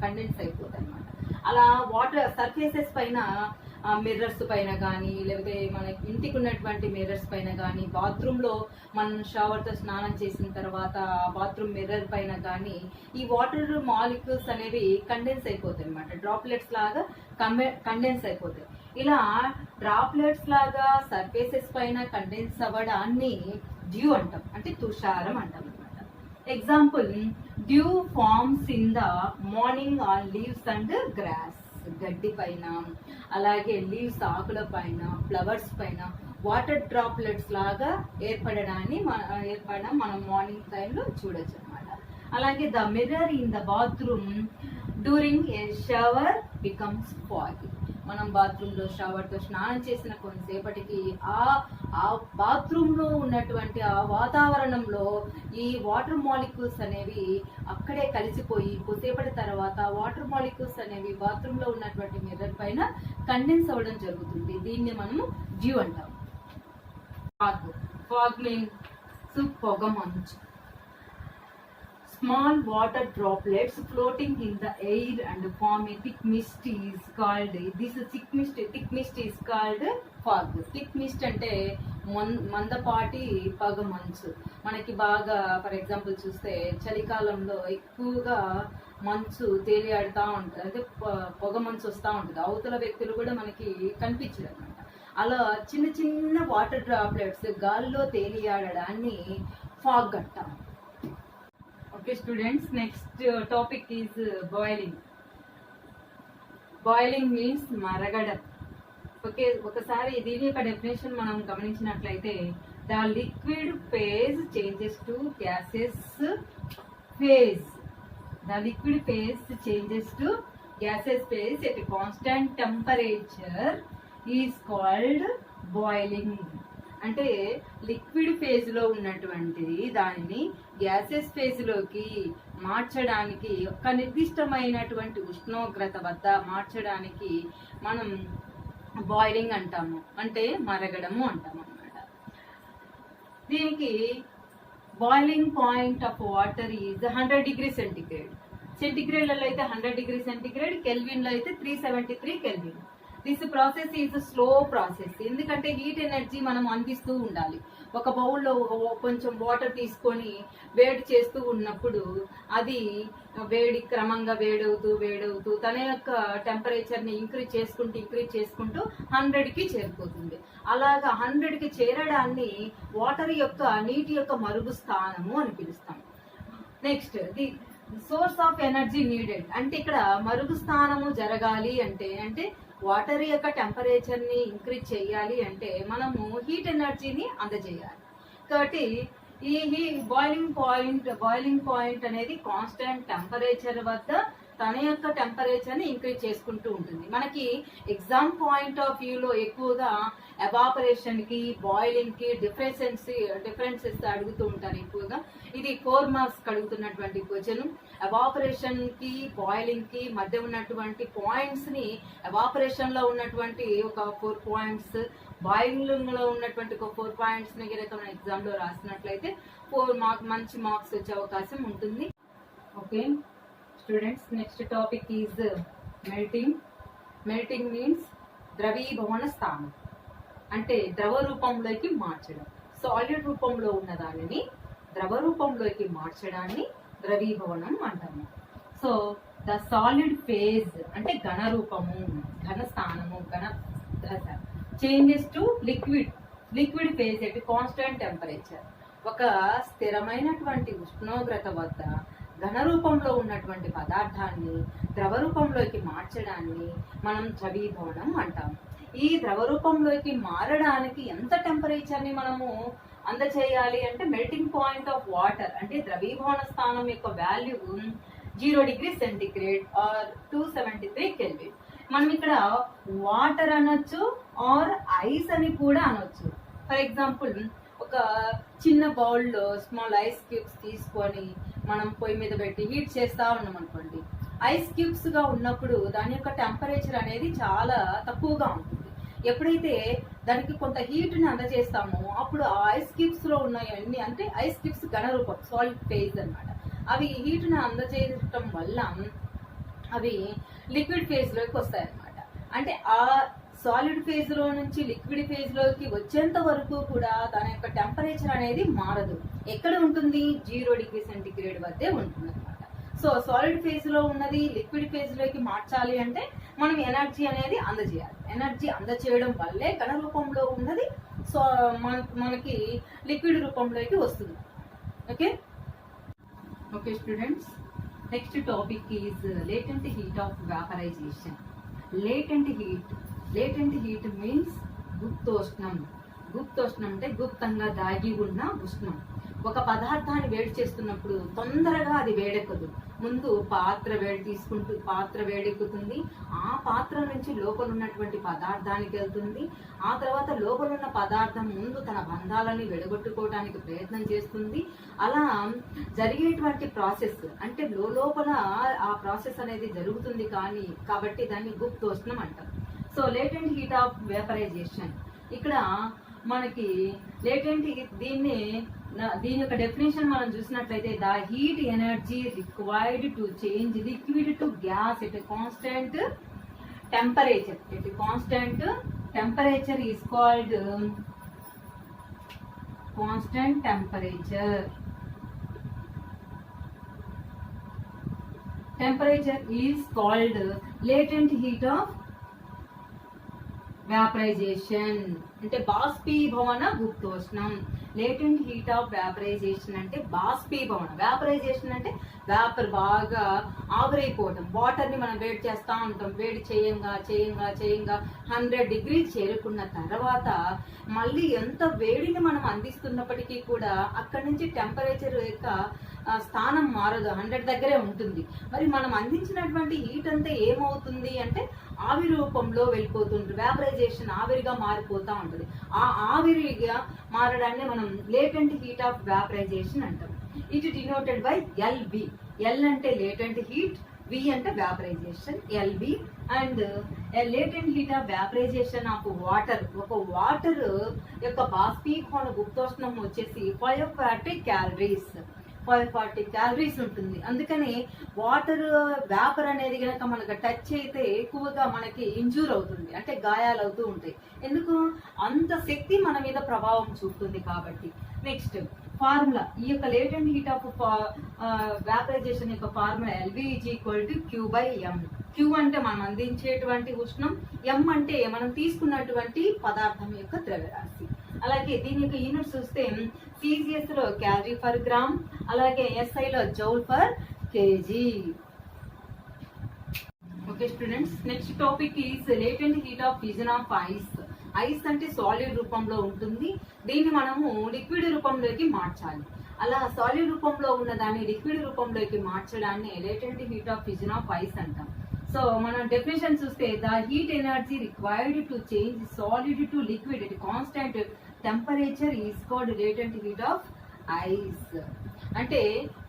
కండెన్స్ అయిపోతాయి అన్నమాట. అలా వాటర్ సర్ఫేసెస్ పైన, మిర్రర్స్ పైన కానీ, లేకపోతే మన ఇంటికి ఉన్నటువంటి మిర్రర్స్ పైన కానీ, బాత్రూంలో మనం షవర్తో స్నానం చేసిన తర్వాత బాత్రూమ్ మిర్రర్ పైన కానీ ఈ వాటర్ మాలిక్యూల్స్ అనేవి కండెన్స్ అయిపోతాయి అన్నమాట. డ్రాప్లెట్స్ లాగా కండెన్స్ అయిపోతాయి. ఇలా డ్రాప్లెట్స్ లాగా సర్ఫేసెస్ పైన కండెన్స్ అవ్వడాన్ని డ్యూ అంటాం, అంటే తుషారం అంటాం అనమాట. Example, dew forms in the morning on leaves and grass. గడ్డి పైన, అలాగే లీవ్స్ ఆకుల పైన, ఫ్లవర్స్ పైన వాటర్ డ్రాప్లెట్స్ లాగా ఏర్పడడం మనం మార్నింగ్ టైంలో చూడొచ్చు అనమాట. అలాగే the mirror in the bathroom during a shower becomes foggy. మనం బాత్రూంలో షవర్తో స్నానం చేసిన కొంతసేపటికి ఆ బాత్రూంలో ఉన్నటువంటి ఆ వాతావరణంలో ఈ వాటర్ మాలిక్యూల్స్ అనేవి అక్కడే కలిసిపోయి కొద్దిసేపటి తర్వాత వాటర్ మాలిక్యూల్స్ అనేవి బాత్రూంలో ఉన్నటువంటి మిర్రర్ పైన కండెన్స్ అవ్వడం జరుగుతుంది. దీన్ని మనము డ్యూ అంటాం. ఫాగ్ మీన్స్ పొగ మంచు. Small water droplets floating in the air and form a thick mist is called, thick mist is called fog. Thick mist అంటే మందపాటి పొగ మంచు. మనకి బాగా ఫర్ ఎగ్జాంపుల్ చూస్తే చలికాలంలో ఎక్కువగా మంచు తేలియాడుతూ ఉంటుంది, అంటే పొగ మంచు వస్తూ ఉంటుంది. అవతల వ్యక్తులు కూడా మనకి కనిపించదు అనమాట. అలా చిన్న చిన్న వాటర్ డ్రాప్లెట్స్ గాల్లో తేలియాడడాన్ని ఫాగ్ అంటాం. Okay students, next topic is boiling. Boiling means మరగడం. ఓకే, ఒకసారి దీని యొక్క డెఫినేషన్ మనం గమనించినట్లయితే the liquid phase changes to gases phase. The liquid phase changes to gases phase at constant temperature is called boiling. అంటే liquid phase లో ఉన్నటువంటిది దానిని గ్యాసెస్ ఫేజ్ లోకి మార్చడానికి, ఒక నిర్దిష్టమైనటువంటి ఉష్ణోగ్రత వద్ద మార్చడానికి మనం బాయిలింగ్ అంటాము, అంటే మరగడము అంటాము అన్నమాట. దీనికి boiling point of water is 100 degree centigrade. సెంటిగ్రేడ్లలో అయితే 100 డిగ్రీ సెంటిగ్రేడ్, కెల్విన్లో అయితే 373 kelvin. This process is slow process. ఎందుకంటే హీట్ ఎనర్జీ మనం అందిస్తూ ఉండాలి. ఒక బౌల్లో కొంచెం వాటర్ తీసుకొని వేడి చేస్తూ ఉన్నప్పుడు అది క్రమంగా వేడవుతూ తన యొక్క టెంపరేచర్ని ఇంక్రీజ్ చేసుకుంటూ 100కి చేరిపోతుంది. అలాగా 100కి చేరడాన్ని నీటి యొక్క మరుగు స్థానము అని పిలుస్తాం. Next the source of energy needed. అంటే ఇక్కడ మరుగు స్థానము జరగాలి అంటే వాటర్ యొక్క టెంపరేచర్ ని ఇంక్రీజ్ చేయాలి అంటే మనము హీట్ ఎనర్జీని అందజేయాలి. కాబట్టి ఈ బాయిలింగ్ పాయింట్ అనేది కాన్స్టెంట్ టెంపరేచర్ వద్ద తన యొక్క టెంపరేచర్ ని ఇంక్రీజ్ చేసుకుంటూ ఉంటుంది. మనకి ఎగ్జామ్ పాయింట్ ఆఫ్ వ్యూలో ఎక్కువగా ఎవాపరేషన్ కి బాయిలింగ్ కి డిఫరెన్సెస్ అడుగుతూ ఉంటారు ఎక్కువగా. ఇది 4 మార్క్స్ అడుగుతున్నటువంటి క్వశ్చన్. ఎవాపరేషన్ కి బాయిలింగ్ కి మధ్య ఉన్నటువంటి పాయింట్స్ ని, ఎవాపరేషన్ లో ఉన్నటువంటి ఒక 4 పాయింట్స్, బాయిలింగ్ లో ఉన్నటువంటి ఒక 4 పాయింట్స్ ని కనుక మన ఎగ్జామ్ లో రాసినట్లయితే 4 మంచి మార్క్స్ వచ్చే అవకాశం ఉంటుంది. Okay students, next topic is melting. Melting means ద్రవీభవన స్థానం, అంటే ద్రవ రూపంలోకి మార్చడం. సాలిడ్ రూపంలో ఉన్న దానిని ద్రవ రూపంలోకి మార్చడాన్ని ద్రవీభవనం అంటాము. సో ద సాలిడ్ ఫేజ్ అంటే ఘన రూపము, ఘన స్థానము, ఘన దశ changes to liquid phase at constant temperature. ఒక స్థిరమైనటువంటి ఉష్ణోగ్రత వద్ద ఘన రూపంలో ఉన్నటువంటి పదార్థాన్ని ద్రవ రూపంలోకి మార్చడాన్ని మనం ద్రవీభవనం అంటాము. ఈ ద్రవ రూపంలోకి మారడానికి ఎంత టెంపరేచర్ ని మనము అందచేయాలి అంటే మెల్టింగ్ పాయింట్ ఆఫ్ వాటర్ అంటే ద్రవీభవన స్థానం యొక్క value 0 degree centigrade or 273 Kelvin. మనం ఇక్కడ వాటర్ అనొచ్చు ఆర్ ఐస్ అని కూడా అనొచ్చు. ఫర్ ఎగ్జాంపుల్ ఒక చిన్న బౌల్లో స్మాల్ ఐస్ క్యూబ్స్ తీసుకొని మనం పొయ్యి మీద పెట్టి హీట్ చేస్తా ఉన్నాం అనుకోండి. ఐస్ క్యూబ్స్ గా ఉన్నప్పుడు దాని యొక్క టెంపరేచర్ అనేది చాలా తక్కువగా ఉంటుంది. ఎప్పుడైతే దానికి కొంత హీట్ ని అందజేస్తామో అప్పుడు ఆ ఐస్ క్యూబ్స్ లో ఉన్నాయన్నీ, అంటే ఐస్ క్యూబ్స్ ఘన రూపం సాలిడ్ ఫేజ్ అన్నమాట, అవి హీట్ ని అందజేయటం వల్ల అవి లిక్విడ్ ఫేజ్ లోకి వస్తాయి అన్నమాట. అంటే ఆ సాలిడ్ ఫేజ్ లో నుంచి లిక్విడ్ ఫేజ్ లోకి వచ్చేంత వరకు కూడా దాని యొక్క టెంపరేచర్ అనేది మారదు. ఎక్కడ ఉంటుంది? 0 డిగ్రీ సెంటిగ్రేడ్ వద్దే ఉంటుంది అనమాట. సో సాలిడ్ ఫేజ్ లో ఉన్నది లిక్విడ్ ఫేజ్ లోకి మార్చాలి అంటే మనం ఎనర్జీ అనేది అందజేయాలి. ఎనర్జీ అందజేయడం వల్లే ఘన రూపంలో ఉన్నది సో మనకి లిక్విడ్ రూపంలోకి వస్తుంది. Okay students, next topic is latent heat of vaporisation. Latent heat means గుప్తోష్ణం. గుప్తోష్ణం అంటే గుప్తంగా దాగి ఉన్న ఉష్ణం. ఒక పదార్థాన్ని వేడి చేస్తున్నప్పుడు తొందరగా అది వేడెక్కదు. ముందు పాత్ర వేడెక్కుతుంది. ఆ పాత్ర నుంచి లోపల ఉన్నటువంటి పదార్థానికి వెళ్తుంది. ఆ తర్వాత లోపల ఉన్న పదార్థం ముందు తన బంధాలని విడగొట్టుకోవడానికి ప్రయత్నం చేస్తుంది. అలా జరిగేటువంటి ప్రాసెస్ అంటే లోపల ఆ ప్రాసెస్ అనేది జరుగుతుంది. కాబట్టి దాన్ని గుప్తోష్ణం అంటాం. So latent heat of vaporisation. ఇక్కడ మనకి లేటెంట్ దీని యొక్క డెఫినేషన్ మనం చూసినట్లయితే the heat energy required to change liquid to gas at constant temperature is called constant temperature is called latent heat of vaporisation. అంటే బాష్పీభవన గుప్తోష్ణం. లేటెంట్ హీట్ ఆఫ్ వేపరైజేషన్ అంటే బాష్పీభవన. Vaporisation అంటే vapour బాగా ఆవిరైపోవటం. వాటర్ ని మనం వేడి చేస్తా ఉంటాం. వేడి చేయంగా 100 డిగ్రీ చేరుకున్న తర్వాత మళ్ళీ ఎంత వేడిని మనం అందిస్తున్నప్పటికీ కూడా అక్కడి నుంచి టెంపరేచర్ యొక్క స్థానం మారదు, 100 దగ్గరే ఉంటుంది. మరి మనం అందించినటువంటి హీట్ అంతా ఏమవుతుంది అంటే ఆవిరి రూపంలో వెళ్ళిపోతుంది. వేపరైజేషన్ ఆవిరిగా మారిపోతా ఉంటుంది. ఆ ఆవిరిగా మారడాన్ని మనం లేటెంట్ హీట్ ఆఫ్ వేపరైజేషన్ అంటాం. It denoted by LV. L అంటే లేటెంట్ హీట్, వి అంటే vaporisation, LB. And latent heat of vaporisation of water, ఒక వాటర్ యొక్క బాష్పీభవన గుప్తోష్ణం వచ్చేసి 540 క్యాలరీస్, 540 క్యాలరీస్ ఉంటుంది. అందుకని వాటర్ వేపర్ అనేది కనుక మనకు టచ్ అయితే ఎక్కువగా మనకి ఇంజూర్ అవుతుంది, అంటే గాయాలు అవుతూ ఉంటాయి. ఎందుకు? అంత శక్తి మన మీద ప్రభావం చూపుతుంది కాబట్టి. నెక్స్ట్ ఫార్ములా, ఈ యొక్క లేటెంట్ హీట్ ఆఫ్ వ్యాపరైజేషన్ యొక్క formula L V is equal to Q by M. Q అంటే మనం అందించేటువంటి ఉష్ణం, ఎం అంటే మనం తీసుకున్నటువంటి పదార్థం యొక్క ద్రవ్యరాశి. అలాగే దీని యొక్క యూనిట్స్ చూస్తే సిజిఎస్ లో క్యాలరీ పర్ గ్రామ్, అలాగే ఎస్ఐ లో joule per KG. Okay students, next topic is latent heat of fusion of ice. Ice అంటే సాలిడ్ రూపంలో ఉంటుంది, దీన్ని మనము లిక్విడ్ రూపంలోకి మార్చాలి. అలా సాలిడ్ రూపంలో ఉన్న దాన్ని లిక్విడ్ రూపంలోకి మార్చడాన్ని latent heat of fusion of ice అంటాం. సో మనం డెఫినేషన్ చూస్తే the heat energy required to change solid to liquid at constant temperature is called latent heat of ice. అంటే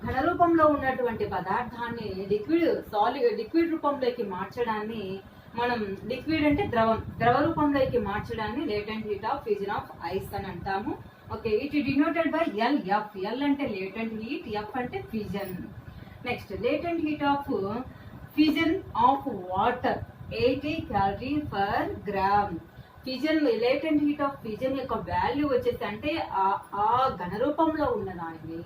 ఘన రూపంలో ఉన్నటువంటి పదార్థాన్ని లిక్విడ్ రూపంలోకి మార్చడాన్ని మనం, లిక్విడ్ అంటే ద్రవ రూపంలోకి మార్చడాన్ని latent heat of fusion of ice అని అంటాము. Okay, it denoted by LF. L అంటే లేటెంట్ హీట్, ఎఫ్ అంటే fusion. Next latent heat of fusion of water 80 calorie per gram. Fusion, latent heat of fusion యొక్క value వచ్చేసి అంటే ఆ ఘన రూపంలో ఉన్న దానిని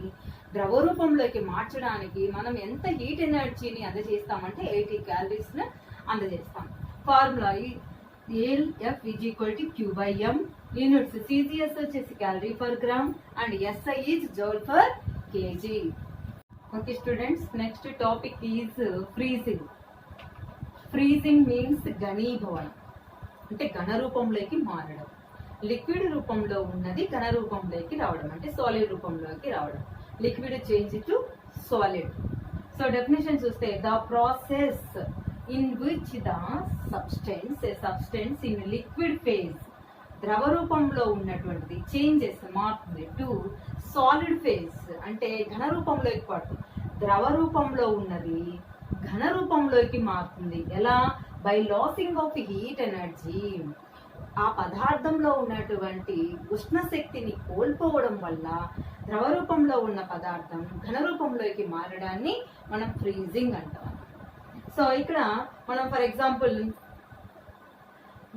ద్రవ రూపంలోకి మార్చడానికి మనం ఎంత హీట్ ఎనర్జీని అందజేస్తామంటే 80 క్యాలరీస్ ను అందజేస్తాం. Formula LF is equal to Q by M. Units CGS వచ్చేసి calorie per gram and SI is joule per KG. Okay students, next topic is freezing. Freezing means ఘనీభవనం, అంటే ఘన రూపంలోకి మారడం. లిక్విడ్ రూపంలో ఉన్నది ఘన రూపంలోకి రావడం, అంటే సాలిడ్ రూపంలోకి రావడం. Liquid change to solid. So definition చూస్తే the process in which the substance in liquid phase, ద్రవ రూపంలో ఉన్నటువంటిది చేంజెస్ మారుతుంది టు సాలిడ్ ఫేజ్, అంటే ఘన రూపంలోకి పడుతుంది. ద్రవ రూపంలో ఉన్నది ఘన రూపంలోకి మారుతుంది. ఎలా? By losing of heat energy. ఆ పదార్థంలో ఉన్నటువంటి ఉష్ణ శక్తిని కోల్పోవడం వల్ల ద్రవ రూపంలో ఉన్న పదార్థం ఘన రూపంలోకి మారడాన్ని మనం ఫ్రీజింగ్ అంటాం. సో ఇక్కడ మనం ఫర్ ఎగ్జాంపుల్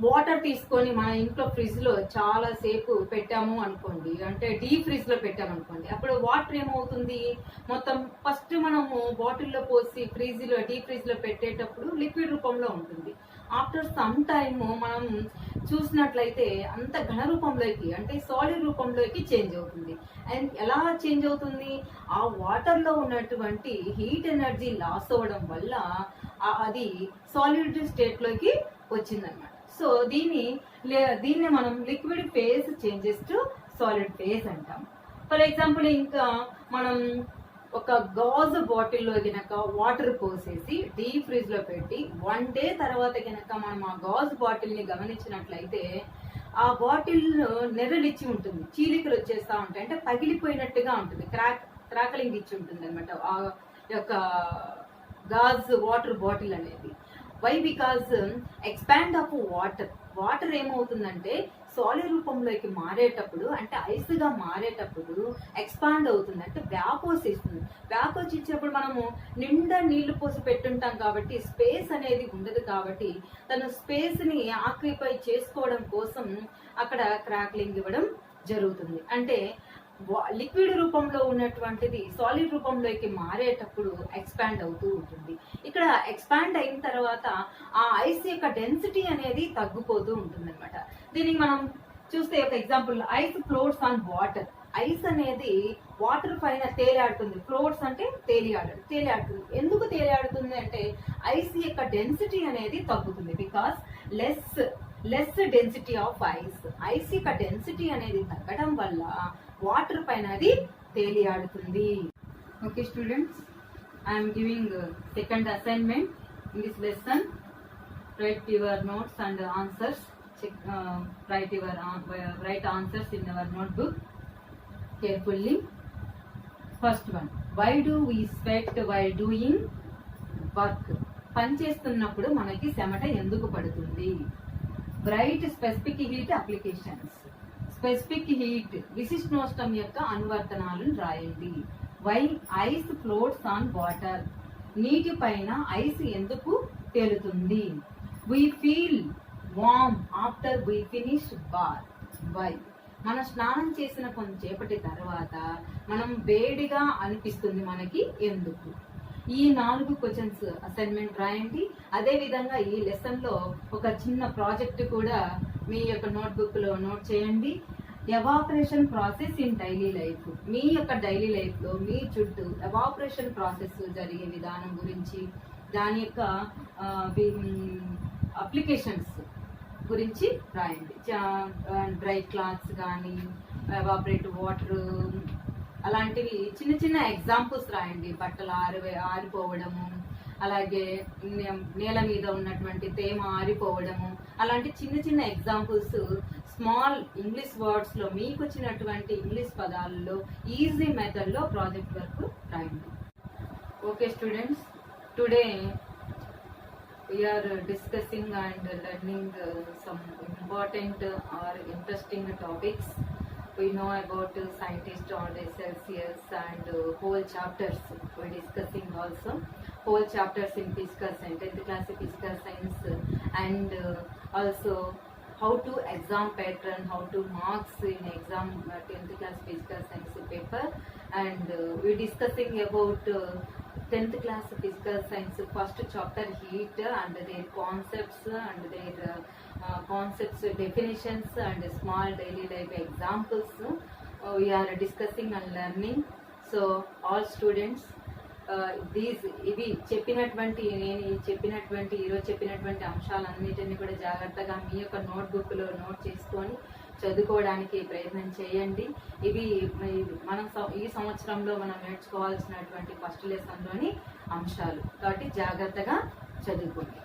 వాటర్ తీసుకొని మన ఇంట్లో ఫ్రిడ్జ్ లో చాలా సేపు పెట్టాము అనుకోండి, అంటే డీప్ ఫ్రిడ్జ్ లో పెట్టాము అనుకోండి, అప్పుడు వాటర్ ఏమవుతుంది, మొత్తం ఫస్ట్ మనము బాటిల్లో పోసి డీప్ ఫ్రిడ్జ్ లో పెట్టేటప్పుడు లిక్విడ్ రూపంలో ఉంటుంది. ఆఫ్టర్ సమ్ టైమ్ మనం చూసినట్లయితే అంత ఘన రూపంలోకి, అంటే సాలిడ్ రూపంలోకి చేంజ్ అవుతుంది. అండ్ ఎలా చేంజ్ అవుతుంది? ఆ వాటర్ లో ఉన్నటువంటి హీట్ ఎనర్జీ లాస్ అవ్వడం వల్ల అది సాలిడ్ స్టేట్ లోకి వచ్చిందన్నమాట. సో దీన్ని మనం liquid phase changes to solid phase అంటాం. ఫర్ ఎగ్జాంపుల్ ఇంకా మనం ఒక గాజు బాటిల్లో గనక వాటర్ పోసేసి డీప్ ఫ్రిడ్జ్ లో పెట్టి 1 day తర్వాత గనక మనం ఆ గాజు బాటిల్ ని గమనించినట్లయితే ఆ బాటిల్ నెర్రలిచ్చి ఉంటుంది, చీలికలు వచ్చేస్తా ఉంటాయి, అంటే పగిలిపోయినట్టుగా ఉంటుంది, క్రాకలింగ్ ఇచ్చి ఉంటుంది అనమాట ఆ యొక్క గాజు వాటర్ బాటిల్ అనేది. Why? Because expand of water ఏమవుతుందంటే సాలిడ్ రూపంలోకి మారేటప్పుడు, అంటే ఐస్ గా మారేటప్పుడు ఎక్స్పాండ్ అవుతుంది, అంటే వ్యాపోస్ ఇస్తుంది. వ్యాపోస్ ఇచ్చినప్పుడు మనము నిండా నీళ్లు పోసి పెట్టుంటాం కాబట్టి స్పేస్ అనేది ఉండదు, కాబట్టి తన స్పేస్ ని ఆక్యుపై చేసుకోవడం కోసం అక్కడ క్రాక్లింగ్ ఇవ్వడం జరుగుతుంది. అంటే లిక్విడ్ రూపంలో ఉన్నటువంటిది సాలిడ్ రూపంలోకి మారేటప్పుడు ఎక్స్పాండ్ అవుతూ ఉంటుంది. ఇక్కడ ఎక్స్పాండ్ అయిన తర్వాత ఆ ఐస్ యొక్క డెన్సిటీ అనేది తగ్గిపోతూ ఉంటుంది అనమాట. దీనికి మనం చూస్తే ఒక example, ice floats on water. Ice అనేది వాటర్ పైన తేలియాడుతుంది. ఫ్లోట్స్ అంటే తేలియాడుతుంది. ఎందుకు తేలియాడుతుంది అంటే ఐస్ యొక్క డెన్సిటీ అనేది తగ్గుతుంది. Because less density of ice యొక్క డెన్సిటీ అనేది తగ్గడం వల్ల వాటర్ పైన అది తేలియాడుతుంది. Okay students, I'm giving second assignment in this lesson. Write your notes and answers. Write answers in our notebook carefully. First one, why do we sweat while doing work? పని చేస్తున్నప్పుడు మనకి చెమట ఎందుకు పడుతుంది? Write specific heat applications. Specific heat విశిష్టోష్ణం యొక్క అనువర్తనాలను రాయండి. Why ice floats on water? నీటి పైన ఐస్ ఎందుకు తేలుతుంది? We feel warm after we finish bath. Why మనం స్నానం చేసిన కొంచెంసేపటి తర్వాత మనం వేడిగా అనిపిస్తుంది మనకి ఎందుకు? ఈ 4 క్వశ్చన్స్ అసైన్మెంట్ రాయండి. అదే విధంగా ఈ లెసన్ లో ఒక చిన్న ప్రాజెక్ట్ కూడా మీ యొక్క నోట్బుక్ లో నోట్ చేయండి. Evaporation process in daily life. మీ యొక్క డైలీ లైఫ్ లో మీ చుట్టూ ఎవాపరేషన్ ప్రాసెస్ జరిగే విధానం గురించి, దాని యొక్క అప్లికేషన్స్ గురించి రాయండి. డ్రై క్లాత్స్ కానీ, ఎవాపరేట్ వాటర్, అలాంటివి చిన్న చిన్న ఎగ్జాంపుల్స్ రాయండి. బట్టలు ఆరిపోవడము, అలాగే నేల మీద ఉన్నటువంటి తేమ ఆరిపోవడము, అలాంటి చిన్న చిన్న ఎగ్జాంపుల్స్ స్మాల్ ఇంగ్లీష్ వర్డ్స్ లో మీకు వచ్చినటువంటి ఇంగ్లీష్ పదాలలో ఈజీ మెథడ్ లో ప్రాజెక్ట్ వర్క్ రాయండి. Okay students, today we are discussing and learning some important or interesting topics. We know about scientist order Celsius and whole chapters we discussing also. Whole chapters in physical science, 10th class physical science, and also how to exam pattern, how to marks in exam 10th class physical science paper, and we discussing about 10th class physical science first chapter heat and their concepts and their concepts definitions and small daily life examples we are discussing and learning. So all students ఇవి చెప్పినటువంటి ఈరోజు చెప్పినటువంటి అంశాలన్నిటిని కూడా జాగ్రత్తగా మీ యొక్క నోట్బుక్లో note చేసుకొని చదువుకోవడానికి ప్రయత్నం చేయండి. ఇవి మనం ఈ సంవత్సరంలో మనం నేర్చుకోవాల్సినటువంటి ఫస్ట్ లెసన్లోని అంశాలు కాబట్టి జాగ్రత్తగా చదువుకోండి.